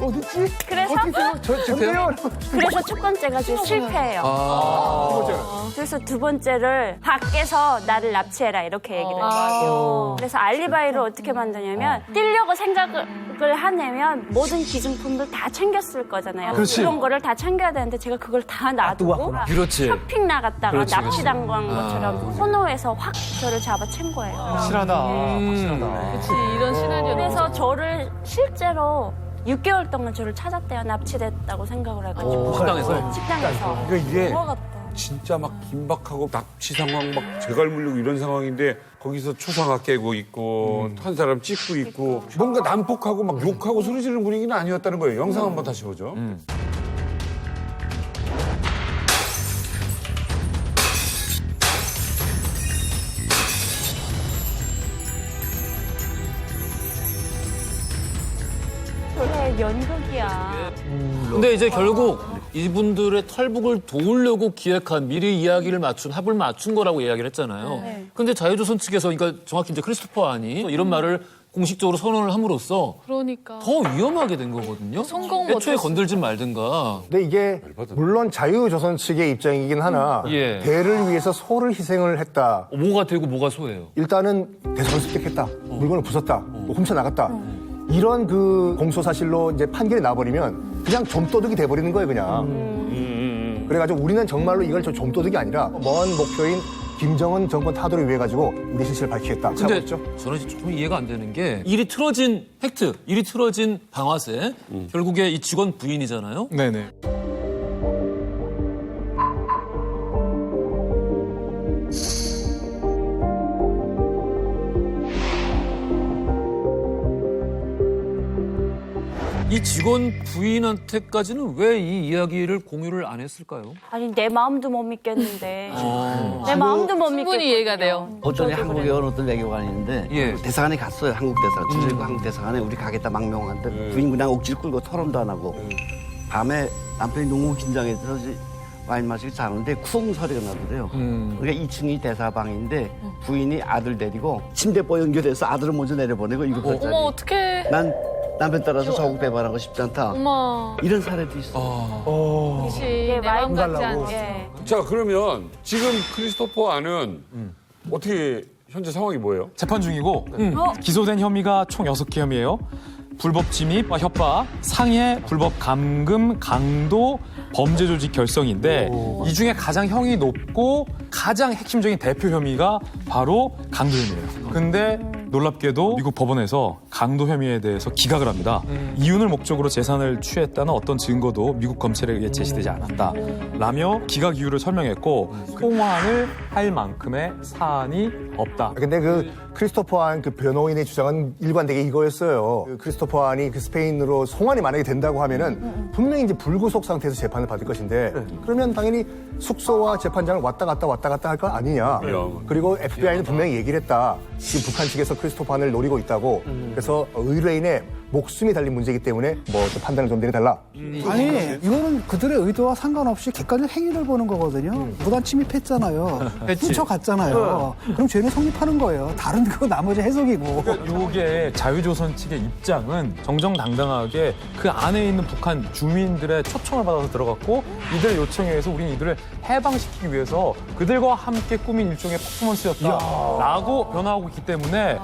Speaker 15: 어딨지?
Speaker 17: 그래서 그래서 첫 번째가 지금 실패해요. 그래서 두 번째를 밖에서 나를 납치해라 이렇게 얘기를 해요. 그래서 알리바이를 어떻게 만드냐면 뛰려고 생각을 하내면 모든 기증품들 다 챙겼을 거잖아요.
Speaker 15: 그렇지.
Speaker 17: 그런 거를 다 챙겨야 되는데 제가 그걸 다 놔두고
Speaker 6: 그렇지.
Speaker 17: 쇼핑 나갔다가 납치당한 것처럼 코너에서 확 저를 잡아챈 거예요.
Speaker 3: 확실하다.
Speaker 2: 그치, 이런 시나리오.
Speaker 17: 그래서 저를 실제로 6개월 동안 저를 찾았대요. 납치됐다고 생각을 해가지고.
Speaker 6: 식당에서?
Speaker 17: 식당에서.
Speaker 9: 그러니까 이게 진짜 막 긴박하고 납치 상황 막 재갈 물리고 이런 상황인데 거기서 초상화 깨고 있고 한 사람 찍고 있고 뭔가 난폭하고 막 욕하고 소리 지르는 분위기는 아니었다는 거예요. 영상 한번 다시 보죠.
Speaker 17: 그래 연극이야.
Speaker 6: 근데 이제 결국 이분들의 탈북을 도우려고 기획한 미리 이야기를 맞춘 합을 맞춘 거라고 이야기를 했잖아요.
Speaker 17: 네.
Speaker 6: 근데 자유조선 측에서 그러니까 정확히 이제 크리스토퍼 안이 이런 말을 공식적으로 선언을 함으로써
Speaker 2: 그러니까.
Speaker 6: 더 위험하게 된 거거든요.
Speaker 2: 성공
Speaker 6: 애초에
Speaker 2: 못했어.
Speaker 6: 건들진 말든가.
Speaker 4: 근데 이게 물론 자유조선 측의 입장이긴 하나
Speaker 6: 예.
Speaker 4: 대를 위해서 소를 희생을 했다.
Speaker 6: 뭐가 되고 뭐가 소예요?
Speaker 4: 일단은 대사를 습격했다. 물건을 부쉈다. 뭐 훔쳐나갔다. 이런 그 공소 사실로 이제 판결이 나버리면 그냥 좀도둑이 돼버리는 거예요, 그냥. 그래가지고 우리는 정말로 이걸 좀도둑이 아니라 먼 목표인 김정은 정권 타도를 위해 가지고 우리 실체를 밝히겠다.
Speaker 6: 근데 저는 좀 이해가 안 되는 게 일이 틀어진 팩트, 일이 틀어진 방아쇠, 결국에 이 직원 부인이잖아요.
Speaker 12: 네네.
Speaker 6: 이 직원 부인한테까지는 왜 이 이야기를 공유를 안 했을까요?
Speaker 17: 아니 내 마음도 못 믿겠는데. 내 마음도 못 믿겠거든요.
Speaker 2: 충분히 이해가 돼요.
Speaker 5: 어떤 한국에 온 어떤 외교관이 있는데
Speaker 6: 예.
Speaker 5: 대사관에 갔어요. 한국 대사관. 주재국 한국 대사관에 우리 가겠다 망명한테 부인 그냥 억지로 끌고 토론도 안 하고 밤에 남편이 너무 긴장해서 와인 마시고 자는데 쿵 소리가 나더래요. 그러니까 2층이 대사방인데 부인이 아들 데리고 침대포 연결해서 아들을 먼저 내려보내고 7살짜리.
Speaker 2: 어머 어떡해.
Speaker 5: 난 남편 따라서 저국 배반하고 싶지 않다.
Speaker 2: 어머.
Speaker 5: 이런 사례도 있어.
Speaker 2: 혹시 내 마음 같지 않게.
Speaker 9: 자, 그러면 지금 크리스토퍼 안은 어떻게 현재 상황이 뭐예요?
Speaker 3: 재판 중이고 기소된 혐의가 총 6개 혐의예요. 불법 침입, 협박, 상해, 불법 감금, 강도, 범죄 조직 결성인데 이 중에 가장 형이 높고 가장 핵심적인 대표 혐의가 바로 강도 혐의예요. 근데 놀랍게도 미국 법원에서 강도 혐의에 대해서 기각을 합니다. 이윤을 목적으로 재산을 취했다는 어떤 증거도 미국 검찰에 의해 제시되지 않았다라며 기각 이유를 설명했고 송환을 할 만큼의 사안이 없다.
Speaker 4: 근데 그 크리스토퍼 안 그 변호인의 주장은 일관되게 이거였어요. 그 크리스토퍼 안이 그 스페인으로 송환이 만약에 된다고 하면은 분명히 이제 불구속 상태에서 재판을 받을 것인데 그러면 당연히 숙소와 재판장을 왔다 갔다 할 거 아니냐. 그리고 FBI는 분명히 얘기를 했다. 지금 북한 측에서 크리스토퍼 안을 노리고 있다고. 그래서 의뢰인의 목숨이 달린 문제이기 때문에 뭐 판단을 좀 내려달라.
Speaker 10: 아니 이거는 그들의 의도와 상관없이 객관적 행위를 보는 거거든요. 무단 침입했잖아요. 훔쳐갔잖아요. 그럼 죄는 성립하는 거예요. 다른 거 나머지 해석이고.
Speaker 3: 이게 자유조선 측의 입장은 정정당당하게 그 안에 있는 북한 주민들의 초청을 받아서 들어갔고 이들의 요청에 의해서 우리는 이들을 해방시키기 위해서 그들과 함께 꾸민 일종의 퍼포먼스였다라고 변화하고 있기 때문에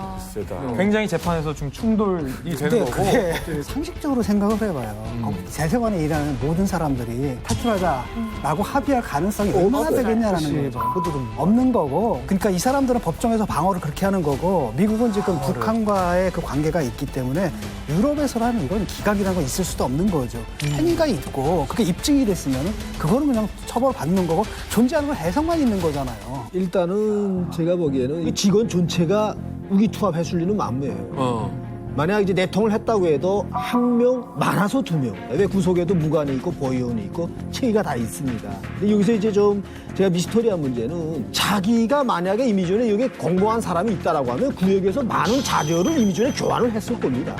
Speaker 3: 굉장히 재판에서 좀 충돌이 되는 거고.
Speaker 10: 그게 상식적으로 생각을 해봐요. 재세관에 일하는 모든 사람들이 탈출하자라고 합의할 가능성이 얼마나 되겠냐라는 거죠. 없는 거고. 그러니까 이 사람들은 법정에서 방어를 그렇게 하는 거고 미국은 지금 북한과의 그 관계가 있기 때문에 유럽에서라면 이건 기각이라는 건 있을 수도 없는 거죠. 행위가 있고 그게 입증이 됐으면 그거는 그냥 처벌받는 거고 존재하는 건 해석만 있는 거잖아요.
Speaker 8: 일단은 제가 보기에는 이 직원 전체가 우기투합 했을 리는 만무해요. 만약 이제 내통을 했다고 해도 한 명, 많아서 2명. 왜 구속에도 무관이 있고 보이원이 있고 체의가 다 있습니다. 근데 여기서 이제 좀 제가 미스터리한 문제는 자기가 만약에 이미전에 여기에 공범한 사람이 있다라고 하면 구역에서 많은 자료를 이미전에 교환을 했을 겁니다.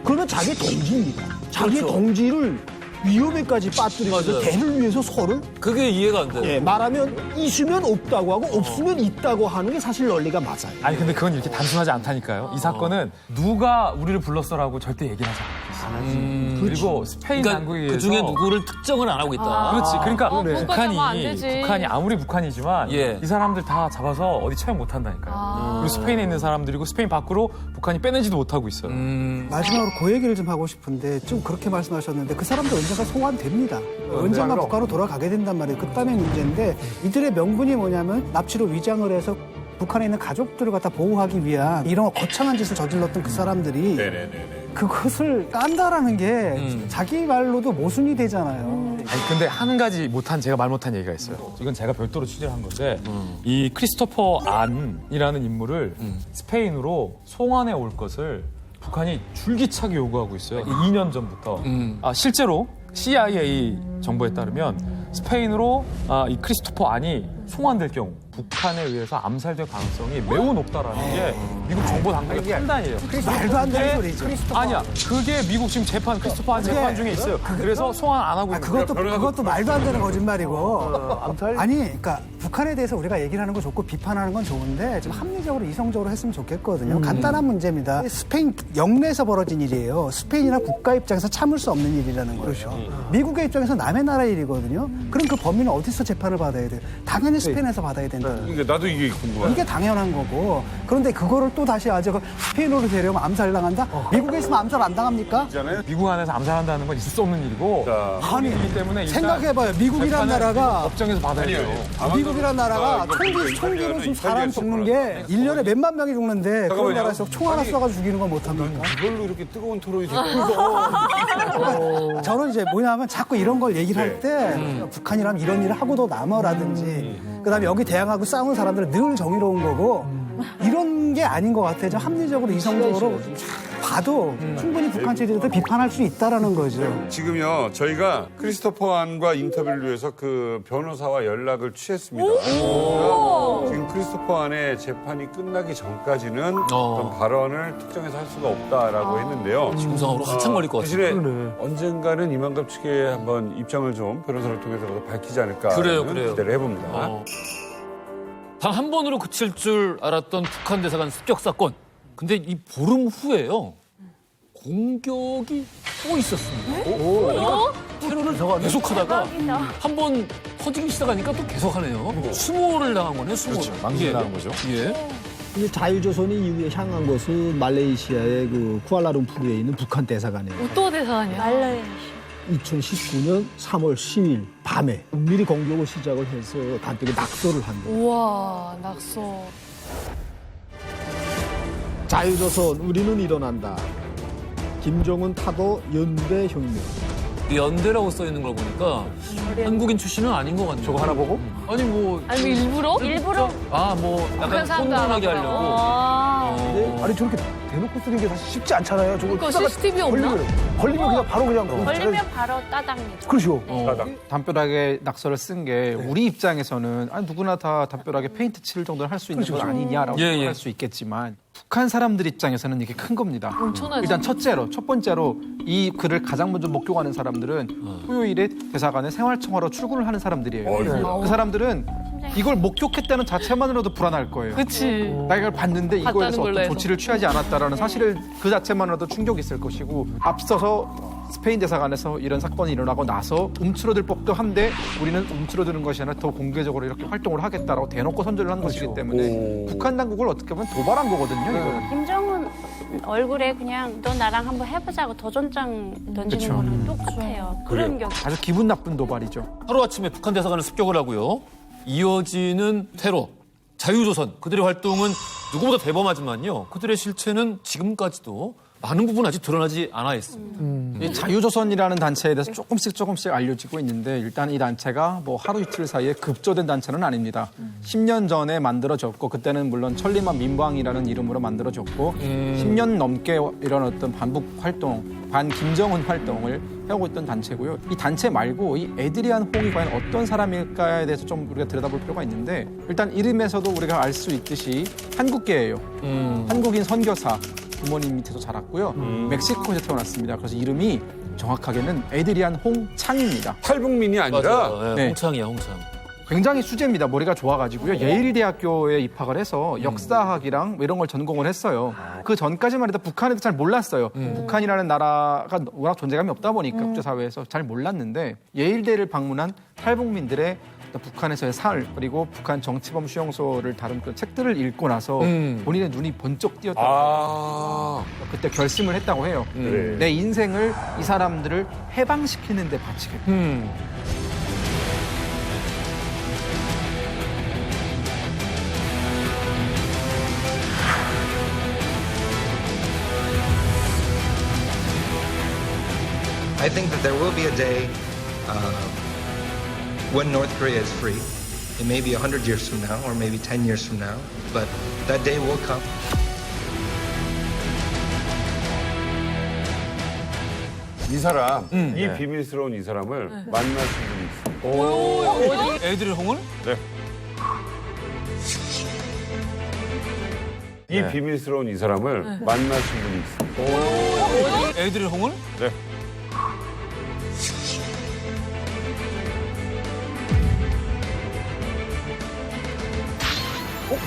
Speaker 8: 그러면 자기 동지입니다. 자기 동지를 위험에까지 빠뜨리면서 대를 위해서 서로
Speaker 6: 그게 이해가 안 돼요.
Speaker 8: 예, 말하면 있으면 없다고 하고 없으면 있다고 하는 게 사실 논리가 맞아요.
Speaker 3: 아니 근데 그건 이렇게 단순하지 않다니까요. 이 사건은 누가 우리를 불렀어라고 절대 얘기를 하지 않아요. 그리고 스페인 당국에 의해서
Speaker 6: 그 중에 누구를 특정을 안 하고 있다.
Speaker 3: 그렇지. 그러니까
Speaker 2: 그래.
Speaker 3: 북한이 아무리 북한이지만 이 사람들 다 잡아서 어디 처형 못 한다니까요. 그리고 스페인에 있는 사람들이고 스페인 밖으로 북한이 빼내지도 못하고 있어요.
Speaker 10: 마지막으로 그 얘기를 좀 하고 싶은데 좀 그렇게 말씀하셨는데 그 사람들 언젠가 송환됩니다. 언젠가 북한으로 돌아가게 된단 말이에요. 그다음에 문제인데 이들의 명분이 뭐냐면 납치로 위장을 해서 북한에 있는 가족들을 갖다 보호하기 위한 이런 거창한 짓을 저질렀던 그 사람들이 그것을 깐다라는 게 자기 말로도 모순이 되잖아요.
Speaker 3: 아니 근데 한 가지 제가 말 못한 얘기가 있어요. 이건 제가 별도로 취재를 한 건데 이 크리스토퍼 안이라는 인물을 스페인으로 송환해 올 것을 북한이 줄기차게 요구하고 있어요. 2년 전부터. 실제로 CIA 정보에 따르면 스페인으로 이 크리스토퍼 안이 송환될 경우 북한에 의해서 암살될 가능성이 매우 높다라는 게 미국 정보 당국의 판단이에요.
Speaker 10: 말도 안 되는 소리죠.
Speaker 3: 아니야. 그게 미국 지금 크리스토퍼 안 재판 중에 있어요. 그래서 송환 안 하고 있는 거예요.
Speaker 10: 그것도 말도 안 되는 거짓말이고. 아니, 그러니까 북한에 대해서 우리가 얘기를 하는 건 좋고 비판하는 건 좋은데 좀 합리적으로 이성적으로 했으면 좋겠거든요. 간단한 문제입니다. 스페인 영내에서 벌어진 일이에요. 스페인이나 국가 입장에서 참을 수 없는 일이라는 거예요. 그렇죠. 미국의 입장에서 남의 나라 일이거든요. 그럼 그 범인은 어디서 재판을 받아야 돼요? 당연히 스페인에서 받아야 된다.
Speaker 9: 그러니까 나도 이게 궁금해.
Speaker 10: 이게 당연한 거고. 그런데 그거를 또 다시 스페인으로 데려오면 암살 당한다? 미국에 있으면 암살 안 당합니까?
Speaker 3: 미국 안에서 암살한다는 건 있을 수 없는 일이고.
Speaker 10: 아니,
Speaker 3: 때문에
Speaker 10: 생각해봐요. 미국이란 나라가
Speaker 3: 법정에서 받아야 돼요.
Speaker 10: 미국이란 나라가 총기로 지금 사람 죽는 게 1년에 몇만 명이 죽는데 그런 나라에서 총 하나 쏴가지고 죽이는 건 못합니까?
Speaker 9: 그걸로 이렇게 뜨거운 토론이 되고.
Speaker 10: 저는 이제 뭐냐면 자꾸 이런 걸 얘기를 할 때 북한이라면 이런 일을 하고도 남아라든지 그다음에 여기 대항하고 싸우는 사람들은 늘 정의로운 거고 이런 게 아닌 것 같아요. 좀 합리적으로 이성적으로 봐도 충분히 북한 측에 대해서 비판할 수 있다라는 거죠.
Speaker 9: 지금요 저희가 크리스토퍼 안과 인터뷰를 위해서 그 변호사와 연락을 취했습니다. 지금 크리스토퍼 안의 재판이 끝나기 전까지는 어떤 발언을 특정해서 할 수가 없다라고 했는데요.
Speaker 6: 지금 상황으로 한참 걸릴 것
Speaker 9: 대신에
Speaker 6: 같습니다.
Speaker 9: 언젠가는 이만갑 측에 한번 입장을 좀 변호사를 통해서 밝히지 않을까
Speaker 6: 그래요.
Speaker 9: 기대를 해봅니다.
Speaker 6: 단 한 번으로 그칠 줄 알았던 북한 대사관 습격 사건. 근데 이 보름 후에요. 공격이 또 있었습니다. 그러니까 테러를 계속하다가 한 번 터지기 시작하니까 또 계속하네요. 수모를 당한 거네요. 수모를.
Speaker 3: 그렇죠. 망신을 당한 거죠.
Speaker 6: 예.
Speaker 8: 이제 자유조선이 이후에 향한 것은 말레이시아의 그 쿠알라룸푸르에 있는 북한 대사관이에요.
Speaker 2: 또 대사관이야.
Speaker 17: 말레이시아.
Speaker 8: 2019년 3월 10일 밤에 미리 공격을 시작을 해서 단독에 낙서를 한 거예요.
Speaker 2: 우와, 낙서.
Speaker 8: 자유조선 우리는 일어난다. 김정은 타도 연대 혁명.
Speaker 6: 연대라고 써 있는 걸 보니까 한국인 출신은 아닌 것 같네요.
Speaker 3: 저거 하나 보고?
Speaker 6: 아니 뭐
Speaker 2: 아니, 일부러?
Speaker 17: 일부러?
Speaker 6: 약간 혼돈하게 하려고.
Speaker 15: 아니 저렇게 대놓고 쓰는 게 사실 쉽지 않잖아요. 저거
Speaker 2: 그러니까
Speaker 15: 쓰다가
Speaker 2: CCTV 없나?
Speaker 15: 걸리면 그냥 바로 그냥
Speaker 17: 걸리면 바로 따당이죠.
Speaker 15: 그렇죠.
Speaker 12: 담벼락에 낙서를 쓴 게 우리 입장에서는 아니, 누구나 다 담벼락에 페인트 칠 정도는 할 수 있는 건 아니냐라고 생각할 수 있겠지만 북한 사람들 입장에서는 이게 큰 겁니다.
Speaker 2: 엄청나죠.
Speaker 12: 일단 첫 번째로 이 글을 가장 먼저 목격하는 사람들은 토요일에 대사관에 생활청화로 출근을 하는 사람들이에요. 그 사람들은 이걸 목격했다는 자체만으로도 불안할 거예요.
Speaker 2: 그치.
Speaker 12: 나 이걸 봤는데 이거에서
Speaker 2: 봤다는 걸로
Speaker 12: 어떤
Speaker 2: 해서.
Speaker 12: 조치를 취하지 않았다라는 사실을 그 자체만으로도 충격이 있을 것이고 앞서서 스페인 대사관에서 이런 사건이 일어나고 나서 움츠러들 법도 한데 우리는 움츠러드는 것이 아니라 더 공개적으로 이렇게 활동을 하겠다라고 대놓고 선전을 한 것이기 때문에 북한 당국을 어떻게 보면 도발한 거거든요. 이거는.
Speaker 17: 김정은 얼굴에 그냥 너 나랑 한번 해보자고 도전장 던지는
Speaker 12: 그쵸.
Speaker 17: 거랑 똑같아요. 그런 격.
Speaker 12: 아주 기분 나쁜 도발이죠.
Speaker 6: 하루아침에 북한 대사관을 습격을 하고요. 이어지는 테러, 자유조선 그들의 활동은 누구보다 대범하지만요. 그들의 실체는 지금까지도 많은 부분 아직 드러나지 않아 있습니다.
Speaker 12: 이 자유조선이라는 단체에 대해서 조금씩 알려지고 있는데 일단 이 단체가 뭐 하루 이틀 사이에 급조된 단체는 아닙니다. 10년 전에 만들어졌고 그때는 물론 천리만 민방이라는 이름으로 만들어졌고 10년 넘게 이런 어떤 반북 활동, 반 김정은 활동을 해오고 있던 단체고요. 이 단체 말고 이 에드리안 홍이 과연 어떤 사람일까에 대해서 좀 우리가 들여다볼 필요가 있는데 일단 이름에서도 우리가 알 수 있듯이 한국계예요. 한국인 선교사. 부모님 밑에서 자랐고요. 멕시코에서 태어났습니다. 그래서 이름이 정확하게는 에드리안 홍창입니다.
Speaker 9: 탈북민이 아니라
Speaker 6: 맞아요.
Speaker 12: 네.
Speaker 6: 홍창이야, 홍창.
Speaker 12: 굉장히 수제입니다. 머리가 좋아가지고요. 예일대학교에 입학을 해서 역사학이랑 뭐 이런 걸 전공을 했어요. 그 전까지만 해도 북한에도 잘 몰랐어요. 북한이라는 나라가 워낙 존재감이 없다 보니까 국제사회에서 잘 몰랐는데 예일대를 방문한 탈북민들의 북한에서의 삶 그리고 북한 정치범 수용소를 다룬 그 책들을 읽고 나서 본인의 눈이 번쩍 띄었다고 그때 결심을 했다고 해요. 내 인생을 이 사람들을 해방시키는 데 바치겠다.
Speaker 11: I think that there will be a day when North Korea is free. It may be 100 years from now, or maybe 10 years from now, but that day will come.
Speaker 9: 이 사람, 이 비밀스러운 이 사람을 만나신 분이 있습니다.
Speaker 6: 애들의 홍을?
Speaker 9: 네. 이 비밀스러운 이 사람을 만나신 분이 있습니다.
Speaker 6: 애들의 홍을?
Speaker 9: 네.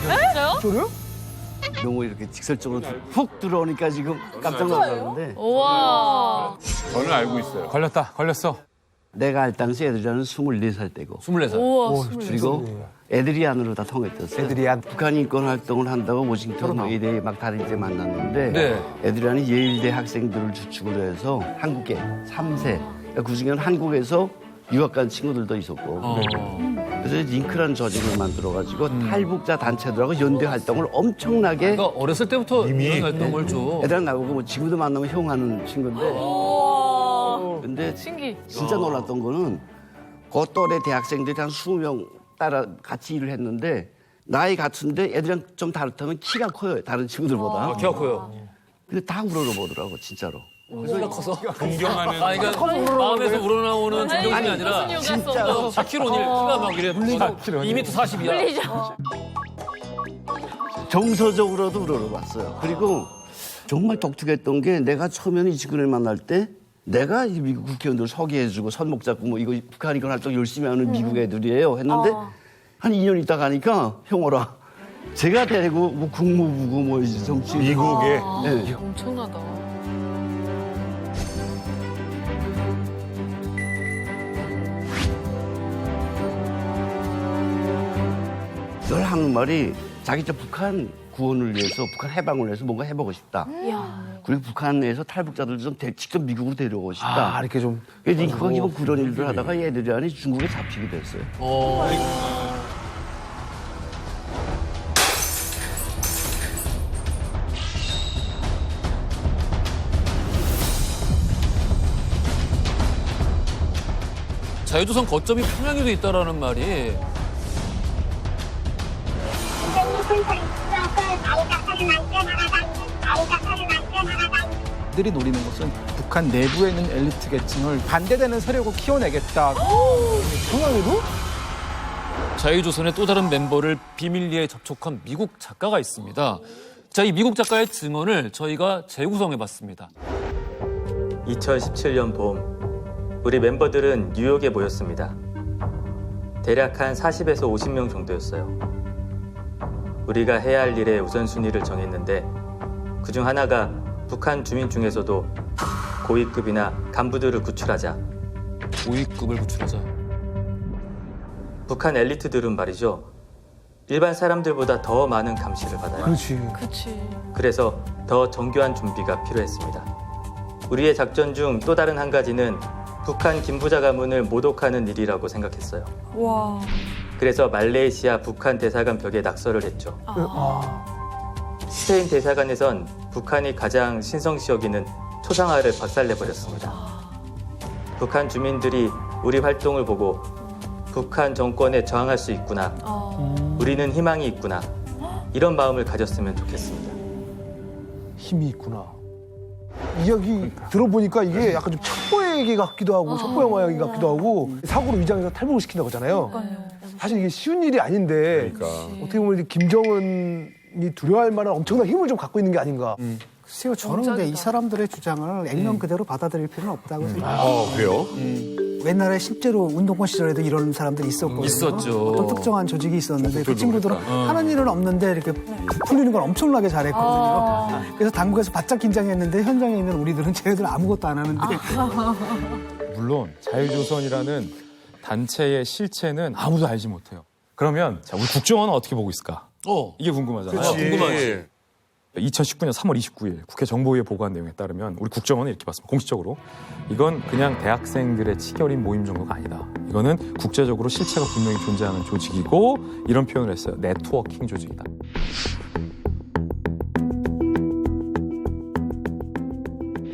Speaker 2: 진짜요?
Speaker 15: 저래요?
Speaker 5: 너무 이렇게 직설적으로 훅 들어오니까 지금 깜짝 놀랐는데
Speaker 2: 우와.
Speaker 9: 저는 알고 있어요.
Speaker 3: 걸렸어.
Speaker 5: 내가 알 당시 애들이라는 24살 때고
Speaker 6: 24살.
Speaker 2: 우와,
Speaker 5: 그리고 애드리안으로 다 통했었어요.
Speaker 15: 애드리안.
Speaker 5: 북한 인권 활동을 한다고 워싱턴 웨이대에 막 다른 데 만났는데
Speaker 6: 네.
Speaker 5: 애드리안이 예일대 학생들을 주축으로 해서 한국계 3세 그러니까 그중에는 한국에서 유학 간 친구들도 있었고 그래서 링크라는 조직을 만들어가지고 탈북자 단체들하고 연대 활동을 엄청나게
Speaker 6: 그러니까 어렸을 때부터 이미 활동을 좀
Speaker 5: 애들 나오고 뭐 지금도 만나면 형하는 친구인데 근데
Speaker 2: 신기.
Speaker 5: 진짜 놀랐던 거는 그 또래 대학생들이 한 20명 따라 같이 일을 했는데 나이 같은데 애들이랑 좀 다르다면 키가 커요 다른 친구들보다
Speaker 6: 키가 커요.
Speaker 5: 근데 다 우러러보더라고 진짜로
Speaker 6: 키가 커서
Speaker 9: 존경하는.
Speaker 6: 그러니까 마음에서 우러나오는 존경심이 아니라
Speaker 2: 진짜로
Speaker 6: 4kg 키가 막 이래 2m 40이야.
Speaker 5: 정서적으로도 우러러봤어요. 그리고 정말 독특했던 게 내가 처음에는 이 친구를 만날 때 내가 이 미국 국회의원들 서기해주고 선목 잡고 뭐 이거 북한 이건 활동 열심히 하는 미국 애들이에요 했는데 한 2년 있다 가니까 형어라 제가 데리고 뭐 국무부고 뭐 정치
Speaker 9: 미국에
Speaker 5: 네.
Speaker 2: 엄청나다.
Speaker 5: 늘 하는 말이 자기 저 북한 구원을 위해서, 북한 해방을 위해서 뭔가 해보고 싶다. 그리고 북한에서 탈북자들 좀 직접 미국으로 데려오고 싶다.
Speaker 15: 이렇게 좀.
Speaker 5: 그래서 이번 그런 일들 하다가 얘들이 안에 중국에 잡히게 됐어요.
Speaker 6: 자유조선 거점이 평양에도 있다라는 말이
Speaker 12: 들이 노리는 것은 북한 내부에 있는 엘리트 계층을 반대되는 세력을 키워내겠다.
Speaker 15: 평양에도?
Speaker 6: 자유조선의 또 다른 멤버를 비밀리에 접촉한 미국 작가가 있습니다. 자, 이 미국 작가의 증언을 저희가 재구성해봤습니다.
Speaker 18: 2017년 봄, 우리 멤버들은 뉴욕에 모였습니다. 대략 한 40에서 50명 정도였어요. 우리가 해야 할 일의 우선순위를 정했는데 그중 하나가 북한 주민 중에서도 고위급이나 간부들을 구출하자.
Speaker 6: 고위급을 구출하자.
Speaker 18: 북한 엘리트들은 말이죠. 일반 사람들보다 더 많은 감시를 받아요.
Speaker 15: 그렇지.
Speaker 18: 그래서 더 정교한 준비가 필요했습니다. 우리의 작전 중 또 다른 한 가지는 북한 김부자 가문을 모독하는 일이라고 생각했어요.
Speaker 1: 와.
Speaker 18: 그래서 말레이시아 북한 대사관 벽에 낙서를 했죠. 스페인 대사관에선 북한이 가장 신성시 여기는 초상화를 박살내버렸습니다. 북한 주민들이 우리 활동을 보고 북한 정권에 저항할 수 있구나. 우리는 희망이 있구나. 이런 마음을 가졌으면 좋겠습니다.
Speaker 15: 힘이 있구나. 이야기 들어보니까 이게 약간 좀 첩보 얘기 같기도 하고 첩보 영화 얘기 같기도 하고 사고로 위장해서 탈북을 시킨다고 하잖아요. 사실 이게 쉬운 일이 아닌데 어떻게 보면 이제 김정은이 두려워할 만한 엄청난 힘을 좀 갖고 있는 게 아닌가.
Speaker 10: 글쎄요, 저는 근데 이 사람들의 주장을 액면 그대로 받아들일 필요는 없다고 생각해요.
Speaker 9: 그래요?
Speaker 10: 옛날에 실제로 운동권 시절에도 이런 사람들이 있었거든요.
Speaker 6: 있었죠.
Speaker 10: 어떤 특정한 조직이 있었는데 그 친구들은 하는 일은 없는데 이렇게 풀리는 걸 엄청나게 잘했거든요. 그래서 당국에서 바짝 긴장했는데 현장에 있는 우리들은 쟤네들 아무것도 안 하는데.
Speaker 3: 물론 자유조선이라는 단체의 실체는 아무도 알지 못해요. 그러면 자, 우리 국정원은 어떻게 보고 있을까? 이게 궁금하잖아요.
Speaker 6: 궁금하지.
Speaker 3: 2019년 3월 29일 국회 정보위에 보고한 내용에 따르면 우리 국정원은 이렇게 봤습니다. 공식적으로 이건 그냥 대학생들의 치결인 모임 정도가 아니다. 이거는 국제적으로 실체가 분명히 존재하는 조직이고 이런 표현을 했어요. 네트워킹 조직이다.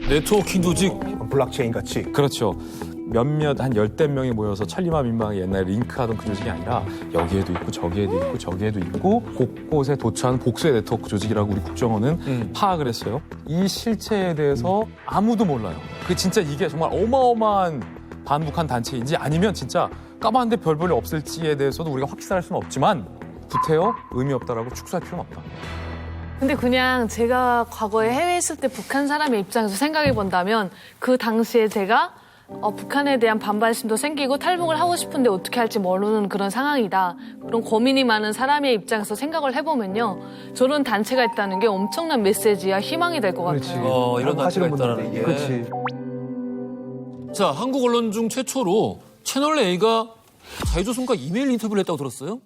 Speaker 6: 네트워킹 조직?
Speaker 4: 블록체인 같이.
Speaker 3: 그렇죠. 몇몇 한 10대 명이 모여서 천리마민망에 옛날에 링크하던 그 조직이 아니라 여기에도 있고 저기에도 있고 저기에도 있고 곳곳에 도처하는 복수의 네트워크 조직이라고 우리 국정원은 파악을 했어요. 이 실체에 대해서 아무도 몰라요. 그 진짜 이게 정말 어마어마한 반북한 단체인지 아니면 진짜 까만데 별 볼일 없을지에 대해서도 우리가 확실할 수는 없지만 구태여 의미 없다라고 축소할 필요는 없다.
Speaker 2: 근데 그냥 제가 과거에 해외에 있을 때 북한 사람의 입장에서 생각해 본다면 그 당시에 제가 북한에 대한 반발심도 생기고 탈북을 하고 싶은데 어떻게 할지 모르는 그런 상황이다. 그런 고민이 많은 사람의 입장에서 생각을 해보면요. 저런 단체가 있다는 게 엄청난 메시지야 희망이 될 것 같아요.
Speaker 6: 이런 단체가 있다는 게.
Speaker 15: 그렇지.
Speaker 6: 자, 한국 언론 중 최초로 채널 A가 자유조선과 이메일 인터뷰를 했다고 들었어요?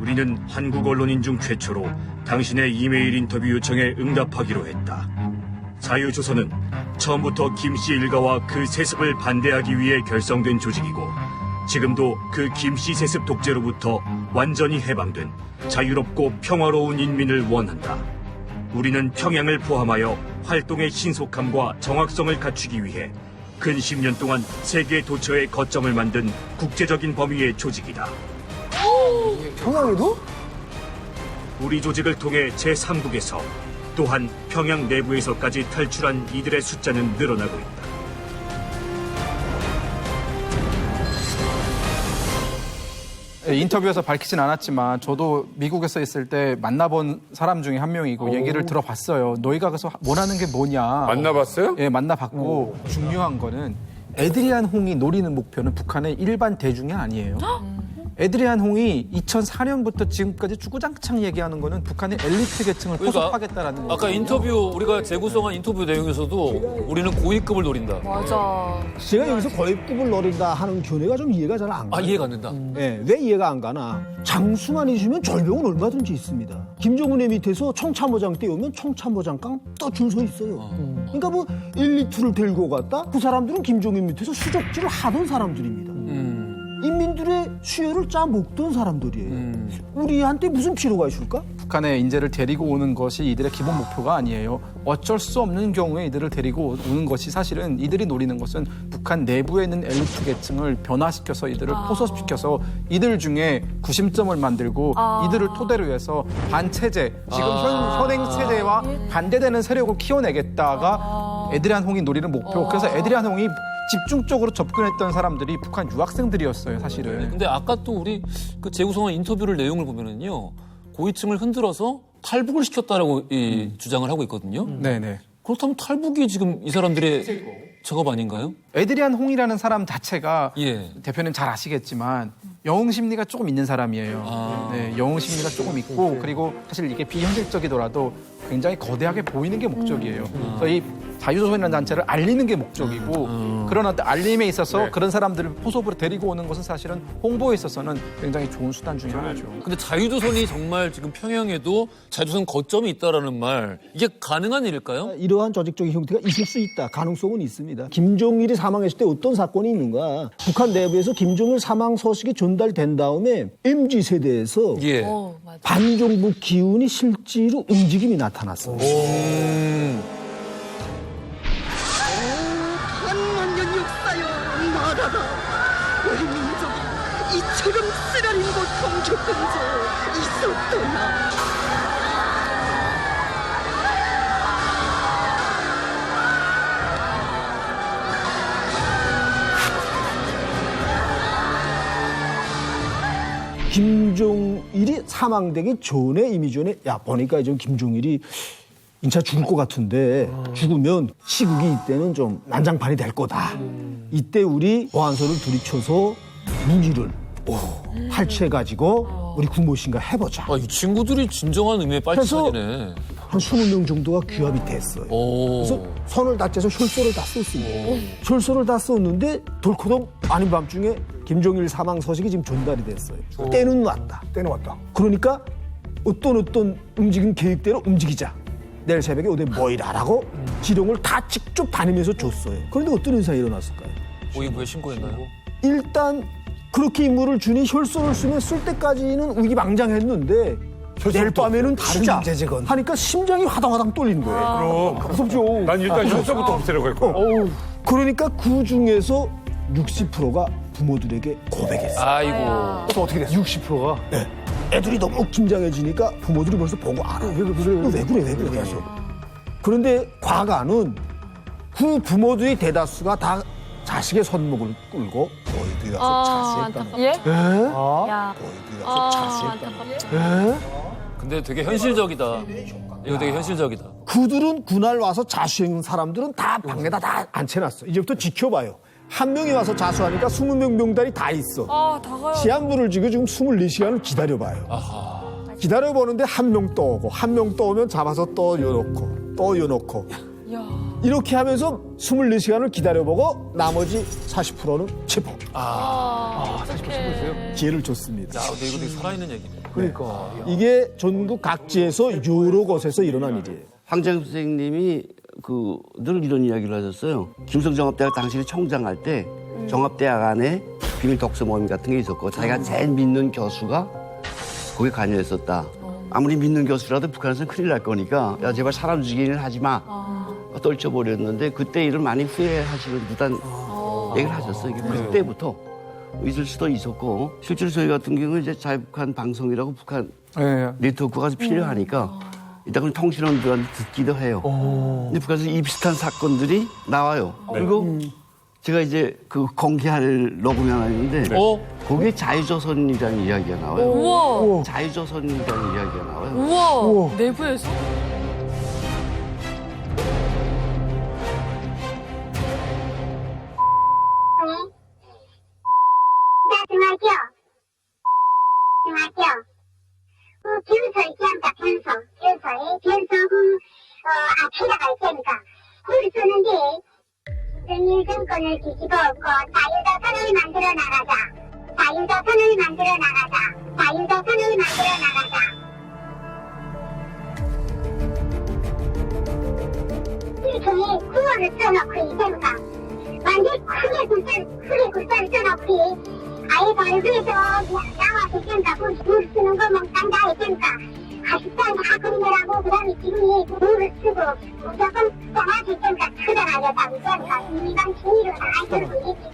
Speaker 7: 우리는 한국 언론인 중 최초로 당신의 이메일 인터뷰 요청에 응답하기로 했다. 자유조선은 처음부터 김씨 일가와 그 세습을 반대하기 위해 결성된 조직이고 지금도 그 김씨 세습 독재로부터 완전히 해방된 자유롭고 평화로운 인민을 원한다. 우리는 평양을 포함하여 활동의 신속함과 정확성을 갖추기 위해 근 10년 동안 세계 도처의 거점을 만든 국제적인 범위의 조직이다.
Speaker 15: 평양에도?
Speaker 7: 우리 조직을 통해 제3국에서 또한 평양 내부에서까지 탈출한 이들의 숫자는 늘어나고 있다.
Speaker 12: 인터뷰에서 밝히진 않았지만 저도 미국에서 있을 때 만나본 사람 중에 한 명이고 얘기를 들어봤어요. 너희가 그래서 원하는 게 뭐냐.
Speaker 9: 만나봤어요?
Speaker 12: 예, 만나봤고 중요한 거는 에드리안 홍이 노리는 목표는 북한의 일반 대중이 아니에요. 에드리안 홍이 2004년부터 지금까지 주구장창 얘기하는 거는 북한의 엘리트 계층을 포섭하겠다라는 거예요.
Speaker 6: 아까 인터뷰 우리가 재구성한 인터뷰 내용에서도 우리는 고위급을 노린다.
Speaker 2: 맞아.
Speaker 8: 제가 여기서 고위급을 노린다 하는 견해가 좀 이해가 잘 안 가요.
Speaker 6: 이해가 안 된다.
Speaker 8: 네, 왜 이해가 안 가나? 장수만 있으면 절병은 얼마든지 있습니다. 김정은의 밑에서 청참모장 떼우면 청참모장gang 또 줄 서 있어요. 그러니까 뭐 엘리트를 데리고 갔다? 그 사람들은 김정은 밑에서 수족질을 하던 사람들입니다. 인민들의 수혈을 짜 먹던 사람들이에요. 우리한테 무슨 필요가 있을까?
Speaker 12: 북한의 인재를 데리고 오는 것이 이들의 기본 목표가 아니에요. 어쩔 수 없는 경우에 이들을 데리고 오는 것이 사실은 이들이 노리는 것은 북한 내부에 있는 엘리트 계층을 변화시켜서 이들을 포섭시켜서 이들 중에 구심점을 만들고 이들을 토대로 해서 반체제, 지금 현행 체제와 반대되는 세력을 키워내겠다가 에드리안 홍이 노리는 목표. 그래서 에드리안 홍이 집중적으로 접근했던 사람들이 북한 유학생들이었어요, 사실은.
Speaker 6: 근데 아까 또 우리 그 재구성한 인터뷰를 내용을 보면은요, 고위층을 흔들어서 탈북을 시켰다라고 주장을 하고 있거든요.
Speaker 12: 네네.
Speaker 6: 그렇다면 탈북이 지금 이 사람들의 작업 아닌가요?
Speaker 12: 에드리안 홍이라는 사람 자체가
Speaker 6: 예.
Speaker 12: 대표는 잘 아시겠지만 영웅 심리가 조금 있는 사람이에요. 네, 영웅 심리가 조금 있고 그리고 사실 이게 비현실적이더라도 굉장히 거대하게 보이는 게 목적이에요. 그래서 이 자유조선이라는 단체를 알리는 게 목적이고 그런 어떤 알림에 있어서 그런 사람들을 포섭으로 데리고 오는 것은 사실은 홍보에 있어서는 굉장히 좋은 수단 중에 하나죠.
Speaker 6: 근데 자유조선이 정말 지금 평양에도 자유조선 거점이 있다라는 말, 이게 가능한 일일까요?
Speaker 8: 이러한 조직적인 형태가 있을 수 있다. 가능성은 있습니다. 김정일이 사망했을 때 어떤 사건이 있는가? 북한 내부에서 김정일 사망 소식이 전달된 다음에 MZ세대에서 반정부 기운이 실제로 움직임이 나타났어요.
Speaker 19: 천만년 역사여 나라다. 우리 민족이 이처럼 쓰라린 고통 겪은 적 있었더나.
Speaker 8: 김정일이 사망되기 전에 이미 전에 보니까 이제 김정일이 인차 죽을 것 같은데 죽으면 시국이 이때는 좀 난장판이 될 거다. 이때 우리 보안소를 들이쳐서 무기를 할취해가지고 우리 군모신가 해보자.
Speaker 6: 이 친구들이 진정한 의미의 빨치산이네.
Speaker 8: 한 20명 정도가 규합이 됐어요. 그래서 손을 다 째서 혈서를 다 썼습니다. 혈서를 다 썼는데 돌코동 아닌 밤중에 김정일 사망 소식이 지금 전달이 됐어요. 때는 왔다.
Speaker 4: 때는 왔다.
Speaker 8: 그러니까 어떤 움직임 계획대로 움직이자. 내일 새벽에 어디 모이라라고 지령을 다 직접 다니면서 줬어요. 그런데 어떤 현상이 일어났을까요?
Speaker 6: 오인부에 신고했나요?
Speaker 8: 일단 그렇게 임무를 주니 혈서를 쓰면 쓸 때까지는 위기망장했는데 내일 밤에는 다르자 하니까 심장이 화당화당 떨리는 거예요.
Speaker 9: 그럼.
Speaker 8: 무섭죠.
Speaker 9: 난 일단 혈서부터 없애려고 했고.
Speaker 8: 그러니까 그 중에서 60%가 부모들에게 고백했어요.
Speaker 6: 아이고.
Speaker 8: 그래서 어떻게 됐어요? 60%가? 네. 애들이 너무 긴장해지니까 부모들이 벌써 보고 알아. 왜 그래 해서. 그런데 과가는 그 부모들의 대다수가 다 자식의 손목을 끌고 너희들이 가서 자수했다는
Speaker 2: 예?
Speaker 8: 너희들이 가서 자수했다는
Speaker 6: 근데 되게 현실적이다. 이거 되게 현실적이다.
Speaker 8: 그들은 그날 와서 자수한 사람들은 다 방에다 다 앉혀놨어. 이제부터 지켜봐요. 한 명이 와서 자수하니까 20명 명단이 다 있어.
Speaker 1: 다 가요.
Speaker 8: 시한부를 지고 지금 24시간을 기다려봐요. 기다려보는데 한 명 또 오고 한 명 또 오면 잡아서 또 여놓고 이렇게 하면서 24시간을 기다려보고 나머지 40%는 체포.
Speaker 12: 40% 있어요?
Speaker 8: 기회를 줬습니다.
Speaker 6: 근데 이거 되게 살아있는 얘기네.
Speaker 8: 그러니까 이게 전국 각지에서 여러 곳에서 일어난 일이에요.
Speaker 5: 황장 선생님이 늘 이런 이야기를 하셨어요. 김성정합대학 당시에 총장할 때 정합대학 안에 비밀 독서 모임 같은 게 있었고 자기가 제일 믿는 교수가 거기에 관여했었다. 아무리 믿는 교수라도 북한에서는 큰일 날 거니까 야 제발 사람 죽이는 일 하지 마. 떨쳐버렸는데 그때 일을 많이 후회하시는 듯한 얘기를 하셨어요. 그때부터 있을 수도 있었고 실제로 저희 같은 경우는 이제 자유북한 방송이라고 북한 네트워크가 필요하니까 일단 통신원들한테 듣기도 해요. 근데 북한에서 이 비슷한 사건들이 나와요. 그리고 제가 이제 그 공개할 녹음이 하나 있는데 거기에 자유조선이라는 이야기가 나와요.
Speaker 2: 우와.
Speaker 5: 자유조선이라는 이야기가 나와요.
Speaker 2: 우와. 내부에서?
Speaker 19: 마지막이야.
Speaker 20: 박정희 정권을 뒤집어 엎고 자유조선을 만들어 나가자. 자유조선을 만들어 나가자. 자유조선을 만들어 나가자. 일종의 구호를 써놓고 이제부터 완전 크게 굴사를 써놓고 아예 발부에서 나와서 있으니까 물 쓰는 거 몽땅 했으니까 가식당 하거리라고 그 다음에 지금이 물을 쓰고 무조건 떠나서 있으니까 터져나가자고 있으니까 일반 중위로 나가서 있지.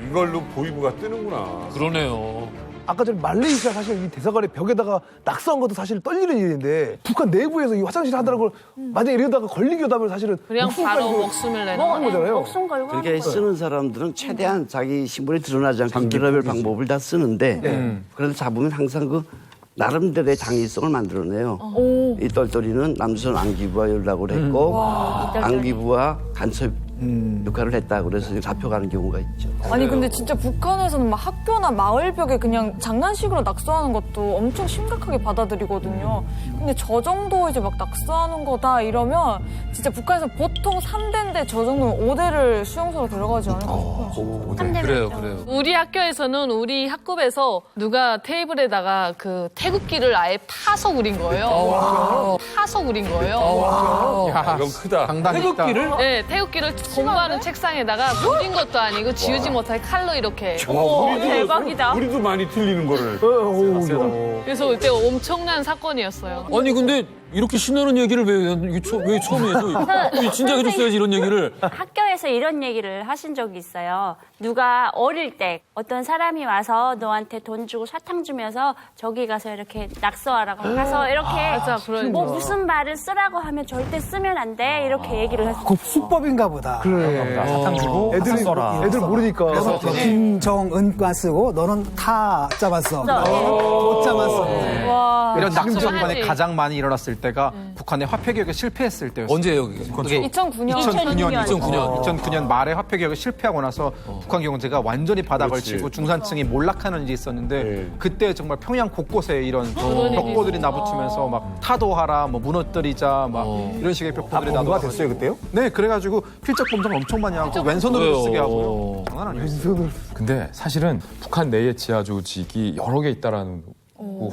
Speaker 9: 이걸로 보이부가 뜨는구나.
Speaker 6: 그러네요.
Speaker 15: 아까 전에 말레이시아 사실 이 대사관의 벽에다가 낙서한 것도 사실 떨리는 일인데 북한 내부에서 이 화장실 하다는 걸 만약에 이러다가 걸리게 하면 사실은
Speaker 2: 그냥 바로 목숨을 내는
Speaker 15: 거잖아요.
Speaker 17: 목숨 걸고
Speaker 5: 그렇게 쓰는 사람들은 최대한 자기 신분이 드러나지 않게 드러낼 방법을 다 쓰는데 그런데 잡으면 항상 그 나름대로의 장의성을 만들어내요. 이 똘똘이는 남조선 안기부와 연락을 했고 안기부와 간첩 역할을 했다고 그래서 잡혀가는 경우가 있죠.
Speaker 1: 아니 근데 진짜 북한에서는 막 학교나 마을벽에 그냥 장난식으로 낙서하는 것도 엄청 심각하게 받아들이거든요. 근데 저 정도 이제 막 낙서하는 거다 이러면 진짜 북한에서 보통 3대인데 저 정도면 5대를 수용소로 데려가지 않을까 싶어요.
Speaker 6: 그래요.
Speaker 2: 우리 학교에서는 우리 학급에서 누가 테이블에다가 그 태극기를 아예 파서 그린 거예요. 파서 그린 거예요.
Speaker 9: 야, 이건 크다.
Speaker 12: 태극기를?
Speaker 2: 네, 태극기를 공부하는 책상에다가 그린 것도 아니고 지우지 못할 칼로 이렇게.
Speaker 17: 대박이다.
Speaker 9: 우리도 많이 틀리는 거를.
Speaker 2: 그래서 그때 엄청난 사건이었어요.
Speaker 6: 아니 근데 이렇게 신나는 얘기를 왜 처음에 해서 진작 해줬어야지 이런 얘기를.
Speaker 17: 학교에서 이런 얘기를 하신 적이 있어요. 누가 어릴 때 어떤 사람이 와서 너한테 돈 주고 사탕 주면서 저기 가서 이렇게 낙서하라고 가서 이렇게
Speaker 2: 맞아,
Speaker 17: 뭐 무슨 말을 쓰라고 하면 절대 쓰면 안 돼 이렇게 얘기를 했어요.
Speaker 10: 그 수법인가 보다.
Speaker 15: 그래.
Speaker 3: 사탕 주고
Speaker 15: 애들
Speaker 3: 써라.
Speaker 15: 애들 모르니까.
Speaker 10: 그래서 김정은과 쓰고 너는 타 잡았어. 못 잡았어.
Speaker 12: 이런 낙서 사건이 가장 많이 일어났을 때가 북한의 화폐개혁에 실패했을 때였어요.
Speaker 6: 언제예요?
Speaker 12: 그게
Speaker 1: 2009년.
Speaker 12: 2009년 말에 화폐개혁이 실패하고 나서 북한 경제가 완전히 바닥을 치고 중산층이 몰락하는 일이 있었는데 그때 정말 평양 곳곳에 이런 벽보들이 나붙으면서 막 타도하라, 뭐 무너뜨리자, 막 이런 식의 벽보들이
Speaker 4: 범죄가
Speaker 12: 나붙어가지고.
Speaker 4: 됐어요 그때요?
Speaker 12: 네, 그래가지고 필적 범죄를 엄청 많이 하고 왼손으로 쓰게 하고요. 장난 아니었어요.
Speaker 3: 근데 사실은 북한 내에 지하 조직이 여러 개 있다라는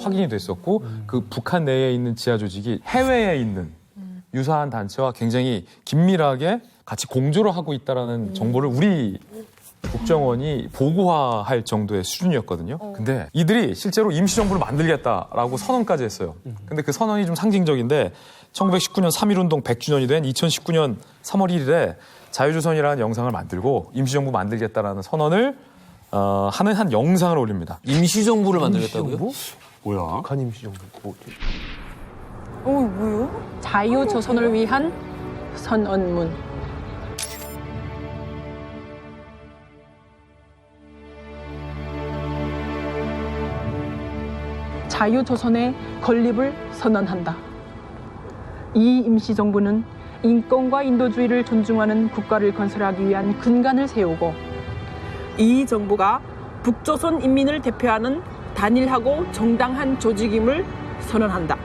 Speaker 3: 확인이 됐었고 그 북한 내에 있는 지하 조직이 해외에 있는 유사한 단체와 굉장히 긴밀하게 같이 공조를 하고 있다라는 정보를 우리 국정원이 보고화할 정도의 수준이었거든요. 근데 이들이 실제로 임시정부를 만들겠다라고 선언까지 했어요. 근데 그 선언이 좀 상징적인데 1919년 3.1운동 100주년이 된 2019년 3월 1일에 자유조선이라는 영상을 만들고 임시정부 만들겠다라는 선언을 하는 한 영상을 올립니다.
Speaker 6: 임시정부를 만들겠다고요?
Speaker 9: 뭐야?
Speaker 15: 북한 임시정부.
Speaker 1: 뭐요?
Speaker 21: 자유조선을 위한 선언문. 자유조선의 건립을 선언한다. 이 임시정부는 인권과 인도주의를 존중하는 국가를 건설하기 위한 근간을 세우고
Speaker 22: 이 정부가 북조선 인민을 대표하는 단일하고 정당한 조직임을 선언한다.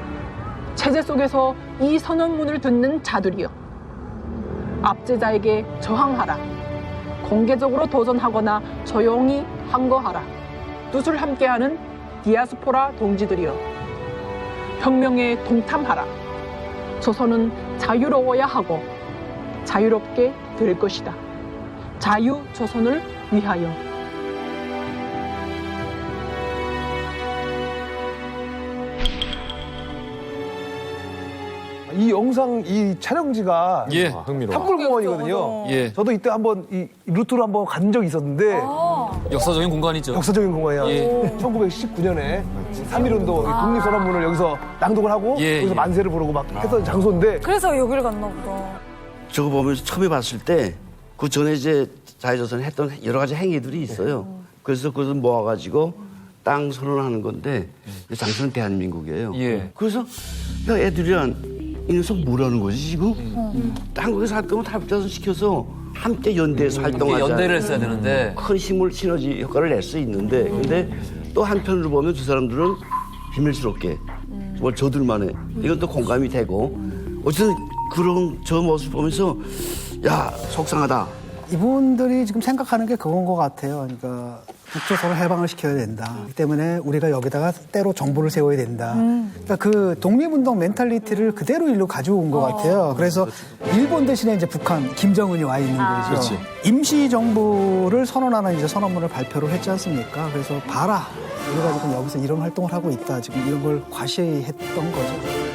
Speaker 21: 체제 속에서 이 선언문을 듣는 자들이여, 압제자에게 저항하라. 공개적으로 도전하거나 조용히 항거하라. 뜻을 함께하는 디아스포라 동지들이여, 혁명에 동참하라. 조선은 자유로워야 하고 자유롭게 될 것이다. 자유조선을 위하여.
Speaker 15: 이 영상 이 촬영지가
Speaker 3: 흥미로워.
Speaker 15: 탑골공원이거든요.
Speaker 6: 예.
Speaker 15: 저도 이때 한번 이 루트로 한번 간 적이 있었는데
Speaker 6: 역사적인 공간이죠.
Speaker 15: 역사적인 공간이야.
Speaker 6: 예.
Speaker 15: 1919년에 3.1운동 독립선언문을 여기서 낭독을 하고 여기서 만세를 부르고 막 했던 장소인데
Speaker 1: 그래서 여기를 갔나 보다.
Speaker 5: 저거 보면서 처음에 봤을 때 그 전에 이제 자유조선이 했던 여러 가지 행위들이 있어요. 그래서 그것을 모아가지고 땅 선언하는 건데 장소는 대한민국이에요. 그래서 야 애들이란 이 녀석 뭐라는 거지 지금? 한국에서 할 거면 탈북자선 시켜서 함께 연대에서 활동하자.
Speaker 6: 연대를 했어야 되는데
Speaker 5: 큰 힘을 시너지 효과를 낼 수 있는데 근데 또 한편으로 보면 두 사람들은 비밀스럽게 뭘 저들만의 이건 또 공감이 되고 어쨌든 그런 저 모습 보면서 야 속상하다.
Speaker 10: 이분들이 지금 생각하는 게 그건 것 같아요. 그러니까 북조선을 해방을 시켜야 된다. 그렇기 때문에 우리가 여기다가 때로 정부를 세워야 된다. 그러니까 그 독립운동 멘탈리티를 그대로 일로 가져온 것 같아요. 그래서 일본 대신에 이제 북한, 김정은이 와 있는 거죠.
Speaker 3: 그렇지.
Speaker 10: 임시정부를 선언하는 이제 선언문을 발표를 했지 않습니까? 그래서 봐라. 우리가 지금 여기서 이런 활동을 하고 있다. 지금 이런 걸 과시했던 거죠.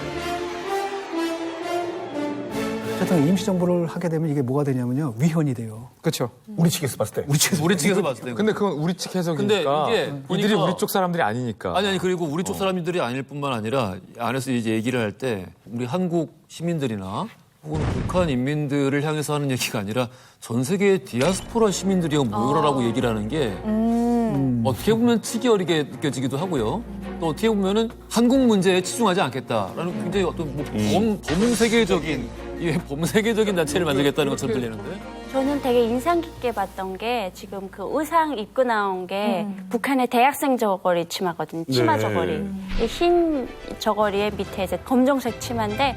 Speaker 10: 어쨌든 임시정부를 하게 되면 이게 뭐가 되냐면요. 위헌이 돼요.
Speaker 12: 그렇죠.
Speaker 4: 우리 측에서 봤을 때.
Speaker 6: 우리 측에서 봤을 때.
Speaker 3: 근데 그건 우리 측 해석이니까.
Speaker 6: 근데 이게
Speaker 3: 이들이
Speaker 6: 보니까-
Speaker 3: 우리 쪽 사람들이 아니니까.
Speaker 6: 아니 그리고 우리 쪽 사람들이 아닐 뿐만 아니라 안에서 이제 얘기를 할 때 우리 한국 시민들이나 혹은 북한 인민들을 향해서 하는 얘기가 아니라 전 세계의 디아스포라 시민들이 모여라라고 얘기를 하는 게 어떻게 보면 치기 어리게 느껴지기도 하고요. 또 어떻게 보면은 한국 문제에 치중하지 않겠다라는 굉장히 어떤 뭐 범세계적인 단체를 만들겠다는 것처럼 들리는데.
Speaker 17: 저는 되게 인상 깊게 봤던 게 지금 그 의상 입고 나온 게 북한의 대학생 저고리 치마거든요. 치마
Speaker 9: 네.
Speaker 17: 저고리. 이 흰 저고리에 밑에 이제 검정색 치마인데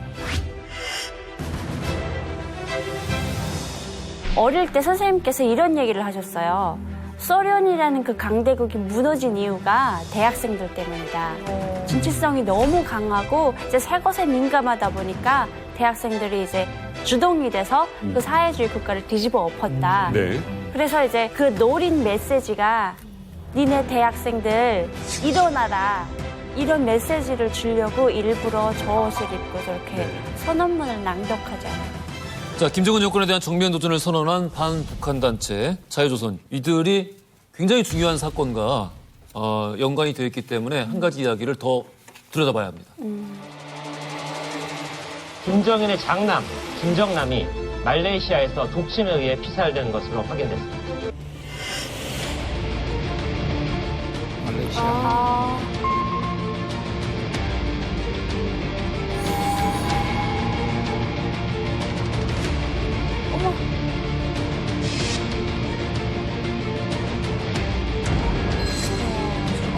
Speaker 17: 어릴 때 선생님께서 이런 얘기를 하셨어요. 소련이라는 그 강대국이 무너진 이유가 대학생들 때문이다. 정치성이 너무 강하고 이제 새 것에 민감하다 보니까 대학생들이 이제 주동이 돼서 그 사회주의 국가를 뒤집어 엎었다.
Speaker 9: 네.
Speaker 17: 그래서 이제 그 노린 메시지가 니네 대학생들 일어나라. 이런 메시지를 주려고 일부러 저 옷을 입고 저렇게 선언문을 낭독하잖아요.
Speaker 6: 자, 김정은 정권에 대한 정면 도전을 선언한 반북한 단체 자유조선. 이들이 굉장히 중요한 사건과 연관이 되어 있기 때문에 한 가지 이야기를 더 들여다봐야 합니다.
Speaker 13: 김정은의 장남, 김정남이 말레이시아에서 독침에 의해 피살된 것으로 확인됐습니다.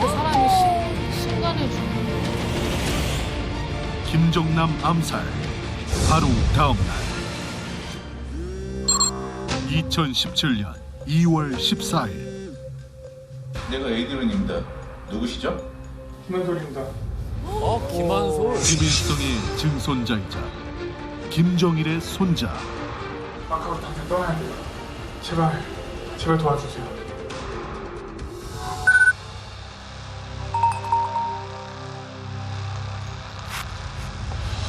Speaker 2: 사람이 순간에 죽는
Speaker 14: 김정남 암살 바로 다음 날 2017년 2월 14일
Speaker 23: 내가 에이드런입니다. 누구시죠?
Speaker 16: 김한솔입니다.
Speaker 6: 김한솔.
Speaker 14: 김일성의 증손자이자 김정일의 손자.
Speaker 16: 아까부터 당장 떠나야 돼요. 제발 도와주세요.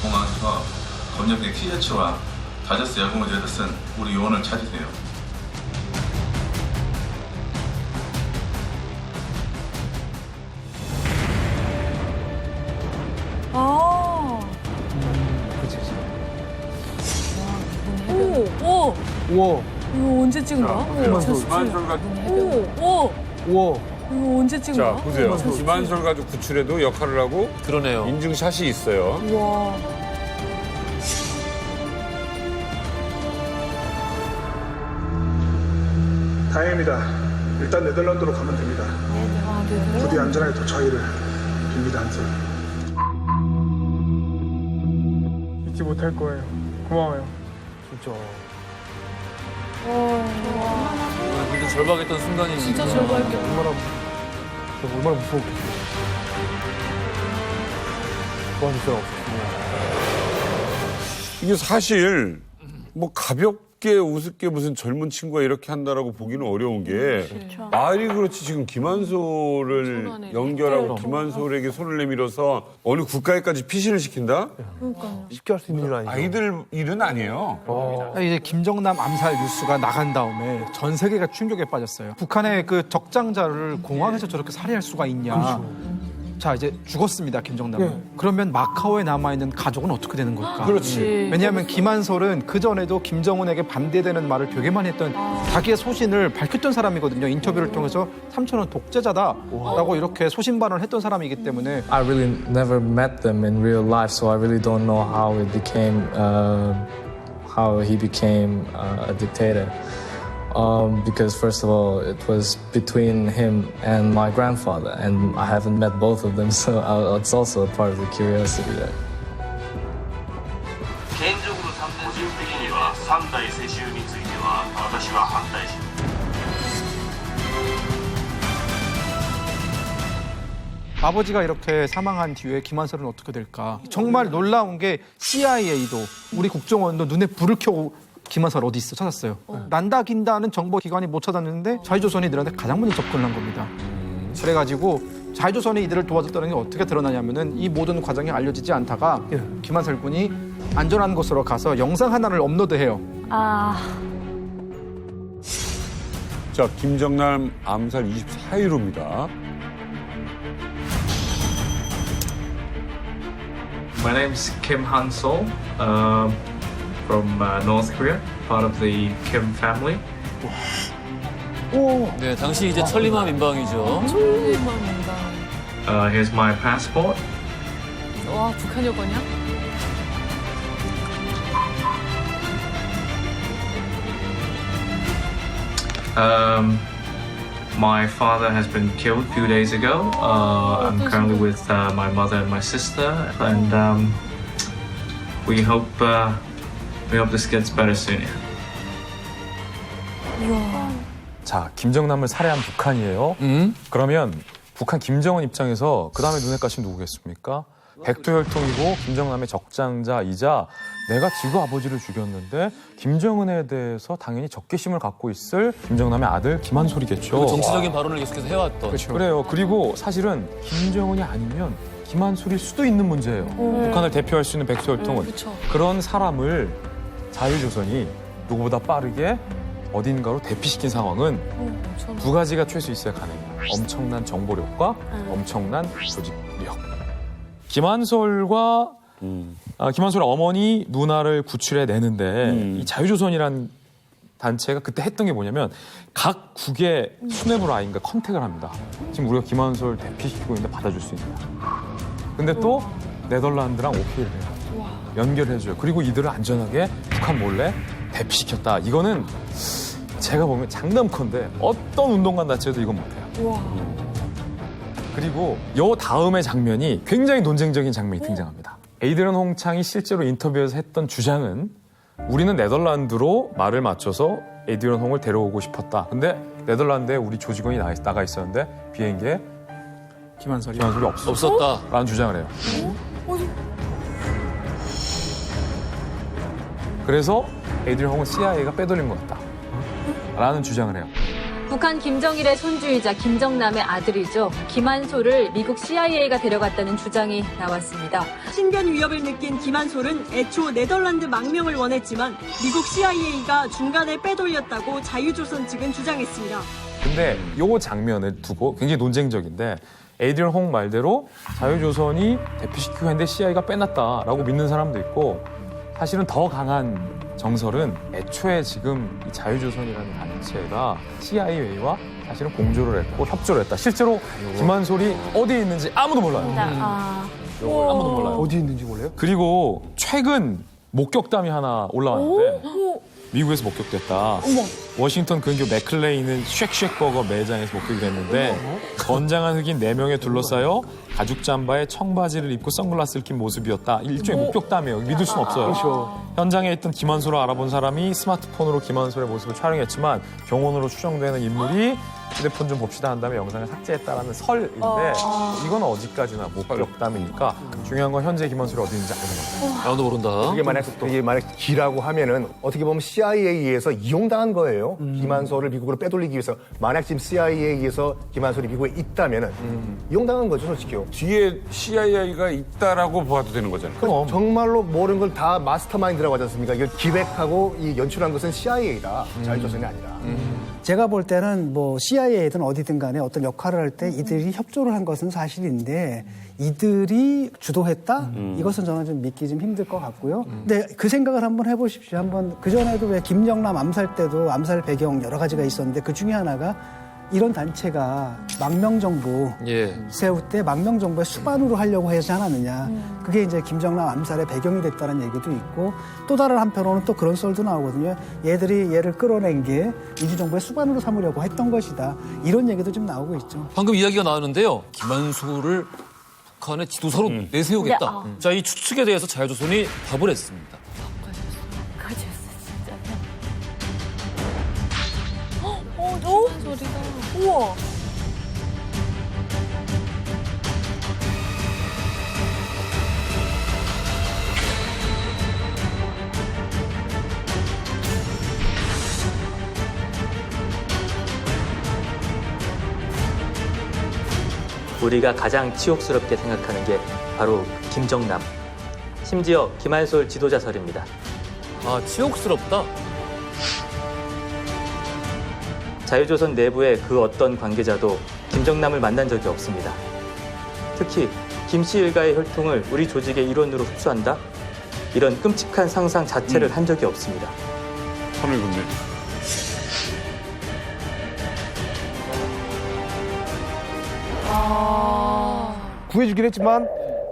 Speaker 23: 공항에서 검역대 티셔츠와 다저스 야구모자를 쓴 우리 요원을 찾으세요.
Speaker 2: 오!
Speaker 8: 우와.
Speaker 2: 이거 언제 찍은 거야?
Speaker 9: 김한솔 가지고.
Speaker 2: 오!
Speaker 9: 우와.
Speaker 2: 이거 언제 찍은
Speaker 9: 자,
Speaker 2: 거야?
Speaker 9: 보세요. 김한솔 가지고 구출에도 역할을 하고.
Speaker 6: 그러네요.
Speaker 9: 인증샷이 있어요.
Speaker 2: 와.
Speaker 16: 다행입니다. 일단 네덜란드로 가면 됩니다. 부디 안전하게 도착하기를 빕니다, 한솔. 잊지 못할 거예요. 고마워요.
Speaker 15: 진짜.
Speaker 6: 근데 절박했던 순간이
Speaker 2: 진짜 절박했겠다.
Speaker 15: 얼마나 무서웠겠어요. 도와줄 사람 없었어요.
Speaker 9: 이게 사실 뭐 가볍게 우습게 무슨 젊은 친구가 이렇게 한다라고 보기는 어려운 게 말이 그렇지 지금 김한솔을 연결하고 김한솔에게 손을 내밀어서 어느 국가에까지 피신을 시킨다?
Speaker 15: 쉽게 할 수 있는 일 아니죠.
Speaker 9: 아이들 일은 아니에요.
Speaker 12: 이제 김정남 암살 뉴스가 나간 다음에 전 세계가 충격에 빠졌어요. 북한의 그 적장자를 공항에서 저렇게 살해할 수가 있냐.
Speaker 15: 그렇죠.
Speaker 12: 자, 이제 죽었습니다, 김정남은. 그러면 마카오에 남아있는 가족은 어떻게 되는 걸까?
Speaker 9: 그렇지.
Speaker 12: 왜냐하면 김한솔은 그전에도 김정은에게 반대되는 말을 되게 많이 했던 자기의 소신을 밝혔던 사람이거든요. 인터뷰를 통해서 삼촌은 독재자다라고 이렇게 소신 발언을 했던 사람이기 때문에
Speaker 24: I really never met them in real life, so I really don't know how he became a dictator. Because first of all, it was between him and my grandfather, and I haven't met both of them, so it's also a part of the curiosity there.
Speaker 13: 개인적으로 삼는 실패기와 3다의 세시윤이
Speaker 14: 私は反対します。
Speaker 12: 아버지가 이렇게 사망한 뒤에 김한솔은 어떻게 될까? 정말 놀라운 게 CIA도 우리 국정원도 눈에 불을 켜고 김한솔 어디 있어 찾았어요. 난다 긴다는 정보기관이 못 찾았는데 자유조선이 이들한테 가장 먼저 접근을 한 겁니다. 그래가지고 자유조선이 이들을 도와줬다는 게 어떻게 드러나냐면은 이 모든 과정이 알려지지 않다가 김한솔 군이 안전한 곳으로 가서 영상 하나를 업로드해요.
Speaker 9: 자, 김정남 암살 24일호입니다.
Speaker 24: My name is Kim Han-sol from North Korea, part of the Kim family.
Speaker 6: 네, 당시 이제 천리마 민방위죠.
Speaker 2: 천리마 민방.
Speaker 24: Here's my passport.
Speaker 2: 와, 북한 여권이야?
Speaker 24: My father has been killed a few days ago. I'm currently with my mother and my sister, and we hope this gets better soon.
Speaker 3: 자, 김정남을 살해한 북한이에요. 그러면 북한 김정은 입장에서 그 다음에 눈에 까신 누구겠습니까? 백두혈통이고 김정남의 적장자이자 내가 지구 아버지를 죽였는데 김정은에 대해서 당연히 적개심을 갖고 있을 김정남의 아들 김한솔이겠죠.
Speaker 6: 정치적인 발언을 계속해서 해왔던.
Speaker 3: 그렇죠. 그래요. 그리고 사실은 김정은이 아니면 김한솔일 수도 있는 문제예요. 북한을 대표할 수 있는 백두혈통은. 그런 사람을 자유조선이 누구보다 빠르게 어딘가로 대피시킨 상황은 두 가지가 최소 있어야 가능해요. 엄청난 정보력과 엄청난 조직력. 김한솔의 어머니 누나를 구출해내는데 이 자유조선이란 단체가 그때 했던 게 뭐냐면 각 국의 수뇌부 라인과 컨택을 합니다. 지금 우리가 김한솔 대피시키고 있는데 받아줄 수 있냐. 근데 또 네덜란드랑 오케이를 해요. 연결해줘요. 그리고 이들을 안전하게 북한 몰래 대피시켰다. 이거는 제가 보면 장담컨대 어떤 운동관 단체도 이건 못해요. 그리고 요 다음의 장면이 굉장히 논쟁적인 장면이 등장합니다. 에이드런 홍창이 실제로 인터뷰에서 했던 주장은 우리는 네덜란드로 말을 맞춰서 에이드런 홍을 데려오고 싶었다. 근데 네덜란드에 우리 조직원이 나가 있었는데 비행기에 김한솔이 없었다. 라는 주장을 해요. 그래서 에이드런 홍은 CIA가 빼돌린 것 같다. 라는 주장을 해요.
Speaker 7: 북한 김정일의 손주이자 김정남의 아들이죠. 김한솔을 미국 CIA가 데려갔다는 주장이 나왔습니다.
Speaker 22: 신변 위협을 느낀 김한솔은 애초 네덜란드 망명을 원했지만 미국 CIA가 중간에 빼돌렸다고 자유조선 측은 주장했습니다.
Speaker 3: 근데 요 장면을 두고 굉장히 논쟁적인데 에이드런 홍 말대로 자유조선이 대피시키고 했는데 CIA가 빼놨다라고 믿는 사람도 있고 사실은 더 강한 정설은 애초에 지금 이 자유조선이라는 단체가 CIA와 사실은 공조를 했고 협조를 했다. 실제로 김한솔이 어디에 있는지 아무도 몰라요. 아무도 몰라요.
Speaker 15: 어디 있는지 몰라요?
Speaker 3: 그리고 최근 목격담이 하나 올라왔는데 미국에서 목격됐다. 워싱턴 근교 맥클레인은 쉑쉑버거 매장에서 목격이 됐는데 건장한 흑인 4명에 둘러싸여 가죽 잠바에 청바지를 입고 선글라스를 낀 모습이었다. 일종의 목격담이에요. 믿을 수는 없어요.
Speaker 15: 그렇죠.
Speaker 3: 현장에 있던 김한솔을 알아본 사람이 스마트폰으로 김한솔의 모습을 촬영했지만 경호원으로 추정되는 인물이 휴대폰 좀 봅시다 한 다음에 영상을 삭제했다라는 설인데 이건 어디까지나 목격담이니까 중요한 건 현재 김한솔이 어디 있는지 아는 겁니다.
Speaker 6: 아무도 모른다.
Speaker 4: 그게 만약 G라고 하면은 어떻게 보면 CIA에서 이용당한 거예요. 김한솔을 미국으로 빼돌리기 위해서. 만약 지금 CIA에서 김한솔이 미국에 있다면은 이용당한 거죠, 솔직히요.
Speaker 9: 뒤에 CIA가 있다라고 봐도 되는 거잖아요.
Speaker 4: 그럼 정말로 모든 걸 다 마스터마인드라고 하지 않습니까? 이걸 기획하고 이 연출한 것은 CIA다. 자유조선이 아니라.
Speaker 10: 제가 볼 때는 뭐 CIA든 어디든 간에 어떤 역할을 할 때 이들이 협조를 한 것은 사실인데 이들이 주도했다? 이것은 저는 좀 믿기 좀 힘들 것 같고요. 근데 그 생각을 한번 해보십시오. 한번 그전에도 왜 김정남 암살 때도 암살 배경 여러 가지가 있었는데 그 중에 하나가 이런 단체가 망명정부 세울 때 망명정부의 수반으로 하려고 하지 않았느냐. 그게 이제 김정남 암살의 배경이 됐다는 얘기도 있고 또 다른 한편으로는 또 그런 썰도 나오거든요. 얘들이 얘를 끌어낸 게 민주정부의 수반으로 삼으려고 했던 것이다. 이런 얘기도 좀 나오고 있죠.
Speaker 6: 방금 이야기가 나왔는데요. 김한솔을 북한의 지도사로 내세우겠다. 자, 이 추측에 대해서 자유조선이 답을 했습니다.
Speaker 1: 우와.
Speaker 11: 우리가 가장 치욕스럽게 생각하는 게 바로 김정남, 심지어 김한솔 지도자설입니다.
Speaker 6: 아, 치욕스럽다?
Speaker 11: 자유조선 내부의 그 어떤 관계자도 김정남을 만난 적이 없습니다. 특히 김씨 일가의 혈통을 우리 조직의 일원으로 흡수한다? 이런 끔찍한 상상 자체를 한 적이 없습니다.
Speaker 9: 선을 긋네.
Speaker 15: 구해주긴 했지만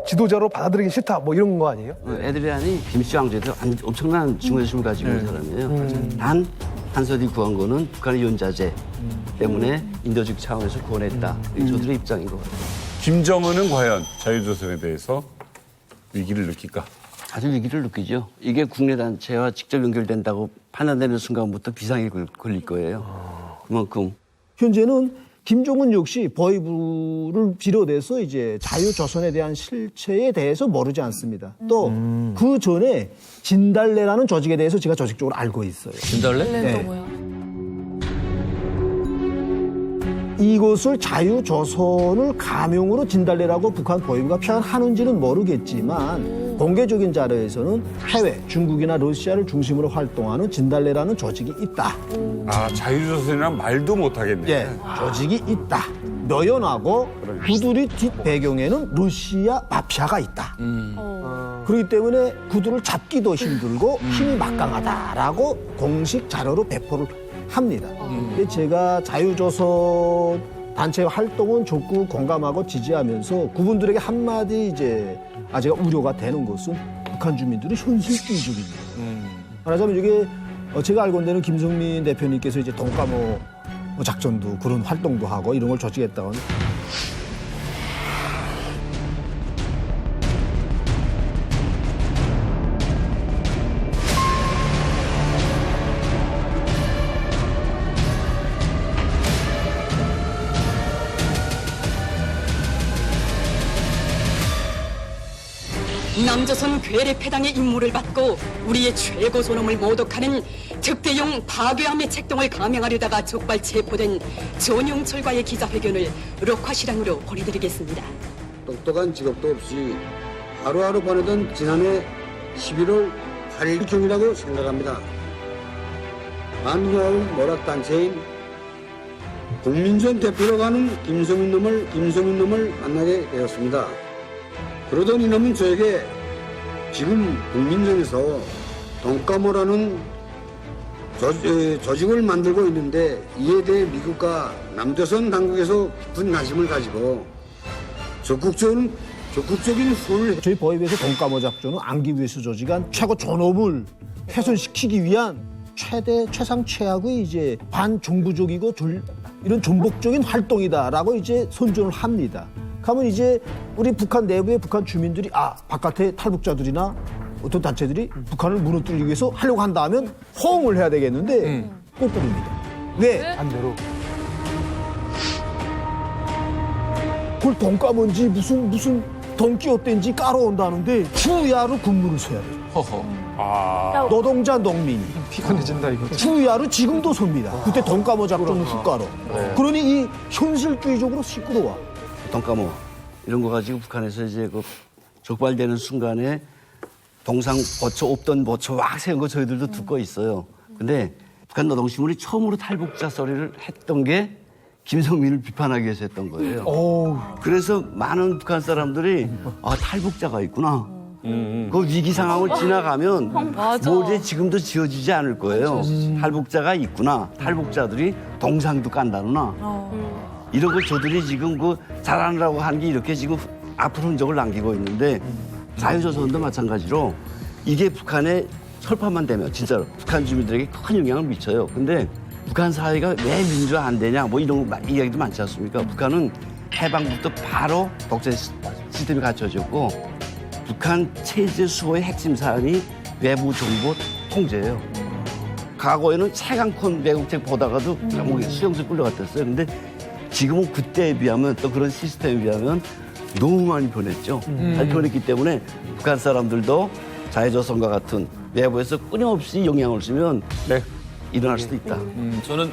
Speaker 15: 지도자로 받아들이기 싫다 뭐 이런 거 아니에요?
Speaker 5: 에드리안이 김씨 왕조에서 엄청난 중요심을 가지고 있는 사람이에요. 단 한솔이 구한 거는 북한의 연자제 때문에 인도적 차원에서 구원했다. 이게 저들의 입장인 것 같아요.
Speaker 9: 김정은은 과연 자유조선에 대해서 위기를 느낄까?
Speaker 5: 아주 위기를 느끼죠. 이게 국내 단체와 직접 연결된다고 판단되는 순간부터 비상이 걸릴 거예요. 그만큼
Speaker 8: 현재는 김정은 역시 버이브를 비롯해서 이제 자유조선에 대한 실체에 대해서 모르지 않습니다. 또 그 전에 진달래라는 조직에 대해서 제가 조직적으로 알고 있어요.
Speaker 6: 진달래?
Speaker 8: 네.
Speaker 1: 뭐야?
Speaker 8: 이것을 자유조선을 가명으로 진달래라고 북한 버이브가 표현하는지는 모르겠지만 공개적인 자료에서는 해외, 중국이나 러시아를 중심으로 활동하는 진달래라는 조직이 있다.
Speaker 9: 아, 자유조선이란 말도 못하겠네.
Speaker 8: 예, 조직이 있다. 묘연하고 그들의 뒷배경에는 러시아 마피아가 있다. 그렇기 때문에 그들을 잡기도 힘들고 힘이 막강하다라고 공식 자료로 배포를 합니다. 근데 제가 자유조선 단체의 활동은 적극 공감하고 지지하면서 그분들에게 한마디 이제 제가 우려가 되는 것은 북한 주민들이 현실주의적입니다. 말하자면 이게 제가 알고 있는 김성민 대표님께서 이제 돈가모 작전도 그런 활동도 하고 이런 걸 조직했다고 하는.
Speaker 18: 남조선 괴뢰 패당의 임무를 받고 우리의 최고 존엄을 모독하는 특대용 파괴함의 책동을 감행하려다가 적발 체포된 전용철과의 기자회견을 녹화실황으로 보내드리겠습니다.
Speaker 19: 똑똑한 직업도 없이 하루하루 보내던 지난해 11월 8일경이라고 생각합니다. 한국의 모락단체인 국민전 대표로 가는 김성인 놈을 만나게 되었습니다. 그러던 이놈은 저에게 지금 국민전에서 돈가모라는 조직을 만들고 있는데 이에 대해 미국과 남조선 당국에서 깊은 관심을 가지고 적극적인 후원을
Speaker 8: 저희 버이브에서 돈가모 작전은 안기부에서 조직한 최고 존엄을 훼손시키기 위한 최상 최악의 이제 반정부적이고 이런 존복적인 활동이다라고 이제 선전을 합니다. 가면 이제 우리 북한 내부의 북한 주민들이 바깥의 탈북자들이나 어떤 단체들이 북한을 무너뜨리기 위해서 하려고 한다 하면 호응을 해야 되겠는데 거꾸로입니다. 왜?
Speaker 15: 반대로.
Speaker 8: 그걸 돈가뭔지 무슨 돈끼어땐지 깔아온다는데 주야로 근무를 서야 돼요.
Speaker 6: 허허.
Speaker 8: 노동자 농민이.
Speaker 12: 피곤해진다 이거.
Speaker 8: 주야로 지금도 섭니다. 그때 돈가모 작전 후가로. 그러니 이 현실주의적으로 시끄러워.
Speaker 5: 돈가모 이런 거 가지고 북한에서 이제 그 적발되는 순간에 동상 보초 없던 보초 막 세운 거 저희들도 듣고 있어요. 근데 북한 노동신문이 처음으로 탈북자 소리를 했던 게 김성민을 비판하기 위해서 했던 거예요. 그래서 많은 북한 사람들이 탈북자가 있구나. 그 위기 상황을 지나가면 뭐지 지금도 지어지지 않을 거예요. 탈북자가 있구나. 탈북자들이 동상도 깐다누나. 이런 걸 저들이 지금 잘하느라고 하는 게 이렇게 지금 앞으로 흔적을 남기고 있는데 자유조선도 마찬가지로 이게 북한의 설파만 되면 진짜로 북한 주민들에게 큰 영향을 미쳐요. 근데 북한 사회가 왜 민주화 안 되냐 뭐 이런 이야기도 많지 않습니까? 북한은 해방부터 바로 독재 시스템이 갖춰졌고 북한 체제 수호의 핵심 사안이 외부 정보 통제예요. 과거에는 최강권 매국책 보다가도 감옥에 수용소 끌려갔댔어요. 근데 지금은 그때에 비하면 또 그런 시스템에 비하면 너무 많이 변했죠. 많이 변했기 때문에 북한 사람들도 자유조선과 같은 내부에서 끊임없이 영향을 주면 일어날 수도 있다.
Speaker 6: 저는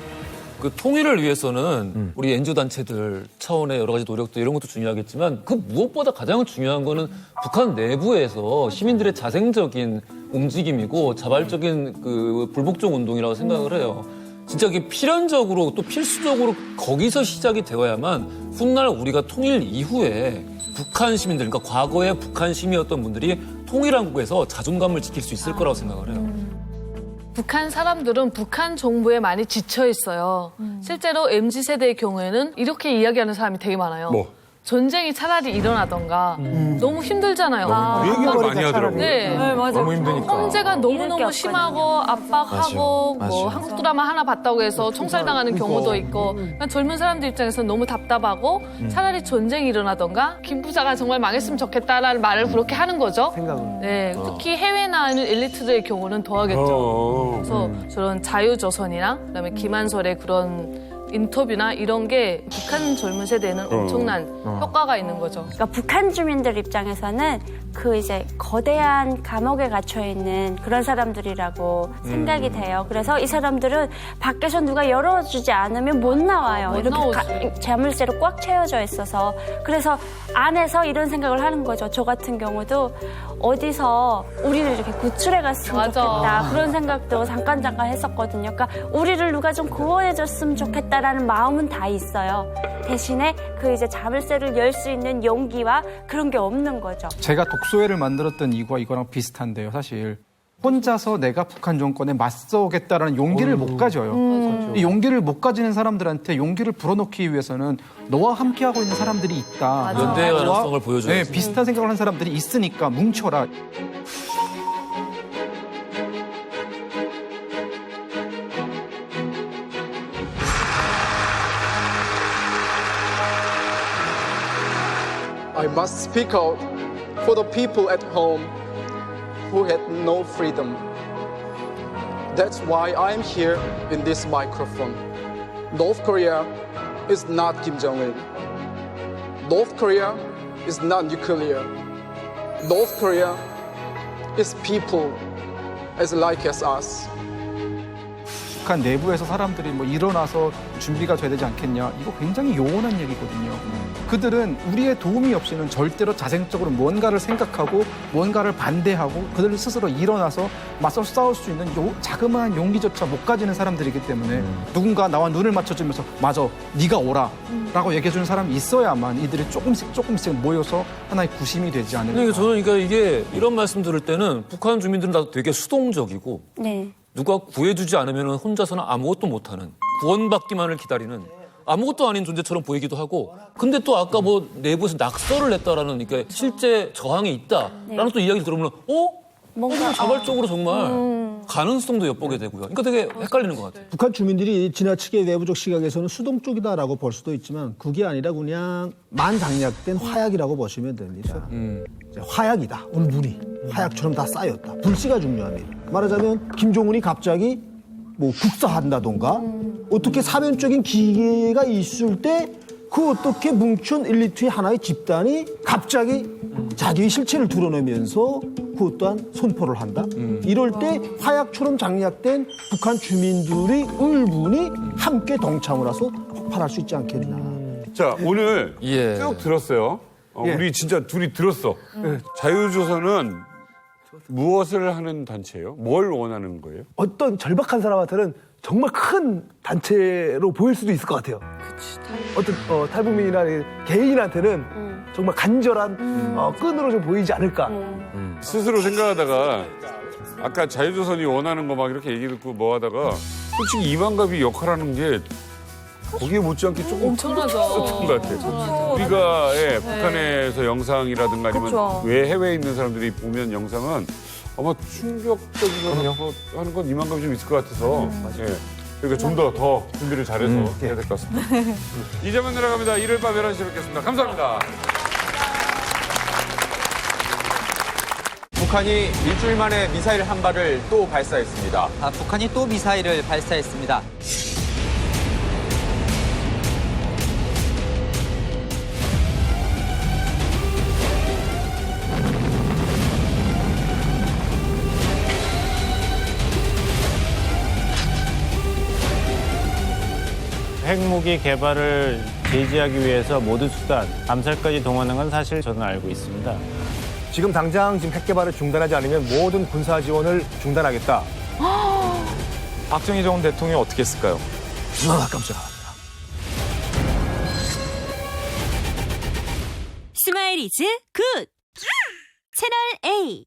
Speaker 6: 그 통일을 위해서는 우리 NGO 단체들 차원의 여러 가지 노력도 이런 것도 중요하겠지만 그 무엇보다 가장 중요한 거는 북한 내부에서 시민들의 자생적인 움직임이고 자발적인 그 불복종 운동이라고 생각을 해요. 진짜 이게 필연적으로 또 필수적으로 거기서 시작이 되어야만 훗날 우리가 통일 이후에 북한 시민들, 그러니까 과거에 북한 시민이었던 분들이 통일한국에서 자존감을 지킬 수 있을 거라고 생각을 해요.
Speaker 2: 북한 사람들은 북한 정부에 많이 지쳐 있어요. 실제로 MZ세대의 경우에는 이렇게 이야기하는 사람이 되게 많아요. 전쟁이 차라리 일어나던가 너무 힘들잖아요.
Speaker 9: 그 얘기를 많이 하더라고요.
Speaker 2: 네.
Speaker 1: 맞아.
Speaker 3: 너무 힘드니까.
Speaker 2: 형제가 너무너무 심하고 압박하고 뭐 한국 드라마 하나 봤다고 해서 총살당하는 경우도 있고 그러니까 젊은 사람들 입장에서 너무 답답하고 차라리 전쟁이 일어나던가 김 부자가 정말 망했으면 좋겠다라는 말을 그렇게 하는 거죠. 네, 특히 해외 나가는 엘리트들의 경우는 더하겠죠. 그래서 저런 자유조선이나 그다음에 김한솔의 그런 인터뷰나 이런 게 북한 젊은 세대에는 엄청난 효과가 있는 거죠.
Speaker 17: 그러니까 북한 주민들 입장에서는 그 이제 거대한 감옥에 갇혀 있는 그런 사람들이라고 생각이 돼요. 그래서 이 사람들은 밖에서 누가 열어주지 않으면 못 나와요. 이렇게 자물쇠로 꽉 채워져 있어서. 그래서 안에서 이런 생각을 하는 거죠. 저 같은 경우도 어디서 우리를 이렇게 구출해 갔으면 좋겠다. 그런 생각도 잠깐 했었거든요. 그러니까 우리를 누가 좀 구원해줬으면 좋겠다라는 마음은 다 있어요. 대신에 그 이제 자물쇠를 열 수 있는 용기와 그런 게 없는 거죠.
Speaker 12: 제가 독서회를 만들었던 이유가 이거랑 비슷한데요. 사실 혼자서 내가 북한 정권에 맞서겠다라는 용기를 못 가져요. 이 용기를 못 가지는 사람들한테 용기를 불어넣기 위해서는 너와 함께하고 있는 사람들이 있다.
Speaker 6: 연대의 가능성을 보여줘야지.
Speaker 12: 네, 비슷한 생각을 하는 사람들이 있으니까 뭉쳐라.
Speaker 20: I must speak out for the people at home who had no freedom. That's why I'm here in this microphone. North Korea is not Kim Jong-un. North Korea is not nuclear. North Korea is people as like as us.
Speaker 12: 북한 내부에서 사람들이 뭐 일어나서 준비가 돼야 되지 않겠냐. 이거 굉장히 요원한 얘기거든요. 그들은 우리의 도움이 없이는 절대로 자생적으로 뭔가를 생각하고 뭔가를 반대하고 그들 스스로 일어나서 맞서 싸울 수 있는 자그마한 용기조차 못 가지는 사람들이기 때문에 누군가 나와 눈을 맞춰주면서 맞아, 네가 오라 라고 얘기해주는 사람이 있어야만 이들이 조금씩 모여서 하나의 구심이 되지 않을까.
Speaker 6: 그러니까 저는 그러니까 이게 이런 말씀 들을 때는 북한 주민들은 다 되게 수동적이고 누가 구해주지 않으면 혼자서는 아무것도 못하는 구원받기만을 기다리는 아무것도 아닌 존재처럼 보이기도 하고 근데 또 아까 뭐 내부에서 낙서를 했다라는 그러니까 실제 저항이 있다라는 또 이야기를 들으면 뭔가 자발적으로 정말 가능성도 엿보게 되고요. 그러니까 되게 헷갈리는 것 같아요.
Speaker 8: 북한 주민들이 지나치게 내부적 시각에서는 수동적이다라고 볼 수도 있지만 그게 아니라 그냥 만장약된 화약이라고 보시면 됩니다. 화약이다. 울분이. 화약처럼 다 쌓였다. 불씨가 중요합니다. 말하자면 김정은이 갑자기 뭐 국사한다던가 어떻게 사변적인 기회가 있을 때 그 어떻게 뭉친 엘리트의 하나의 집단이 갑자기 자기의 실체를 드러내면서 그것 또한 선포를 한다. 이럴 때 화약처럼 장약된 북한 주민들의 울분이 함께 동참을 해서 폭발할 수 있지 않겠나.
Speaker 9: 자, 오늘 쭉 들었어요. 우리 진짜 둘이 들었어. 자유조선은 무엇을 하는 단체예요? 뭘 원하는 거예요?
Speaker 15: 어떤 절박한 사람한테는 정말 큰 단체로 보일 수도 있을 것 같아요. 어떤 탈북민이나 개인한테는 정말 간절한 끈으로 좀 보이지 않을까.
Speaker 9: 스스로 생각하다가 아까 자유조선이 원하는 거 막 이렇게 얘기 듣고 뭐 하다가 솔직히 이만갑이 역할하는 게 거기에 못지않게 조금
Speaker 2: 엄청나죠.
Speaker 9: 것 같아요. 우리가 북한에서 영상이라든가 아니면 왜 해외에 있는 사람들이 보면 영상은 아마 충격적인 거 하는 건 이만감이 좀 있을 것 같아서 그러니까 좀 더 준비를 잘해서 해야 될 것 같습니다. 이제만 내려갑니다. 일요일 밤 11시에 뵙겠습니다. 감사합니다.
Speaker 13: 북한이 일주일 만에 미사일 한 발을 또 발사했습니다.
Speaker 16: 북한이 또 미사일을 발사했습니다.
Speaker 21: 핵무기 개발을 제지하기 위해서 모든 수단, 암살까지 동원한 건 사실 저는 알고 있습니다.
Speaker 4: 지금 당장 지금 핵 개발을 중단하지 않으면 모든 군사 지원을 중단하겠다.
Speaker 3: 박정희 전 대통령이 어떻게 했을까요?
Speaker 4: 깜짝아.
Speaker 23: 스마일 이즈 굿! 채널 A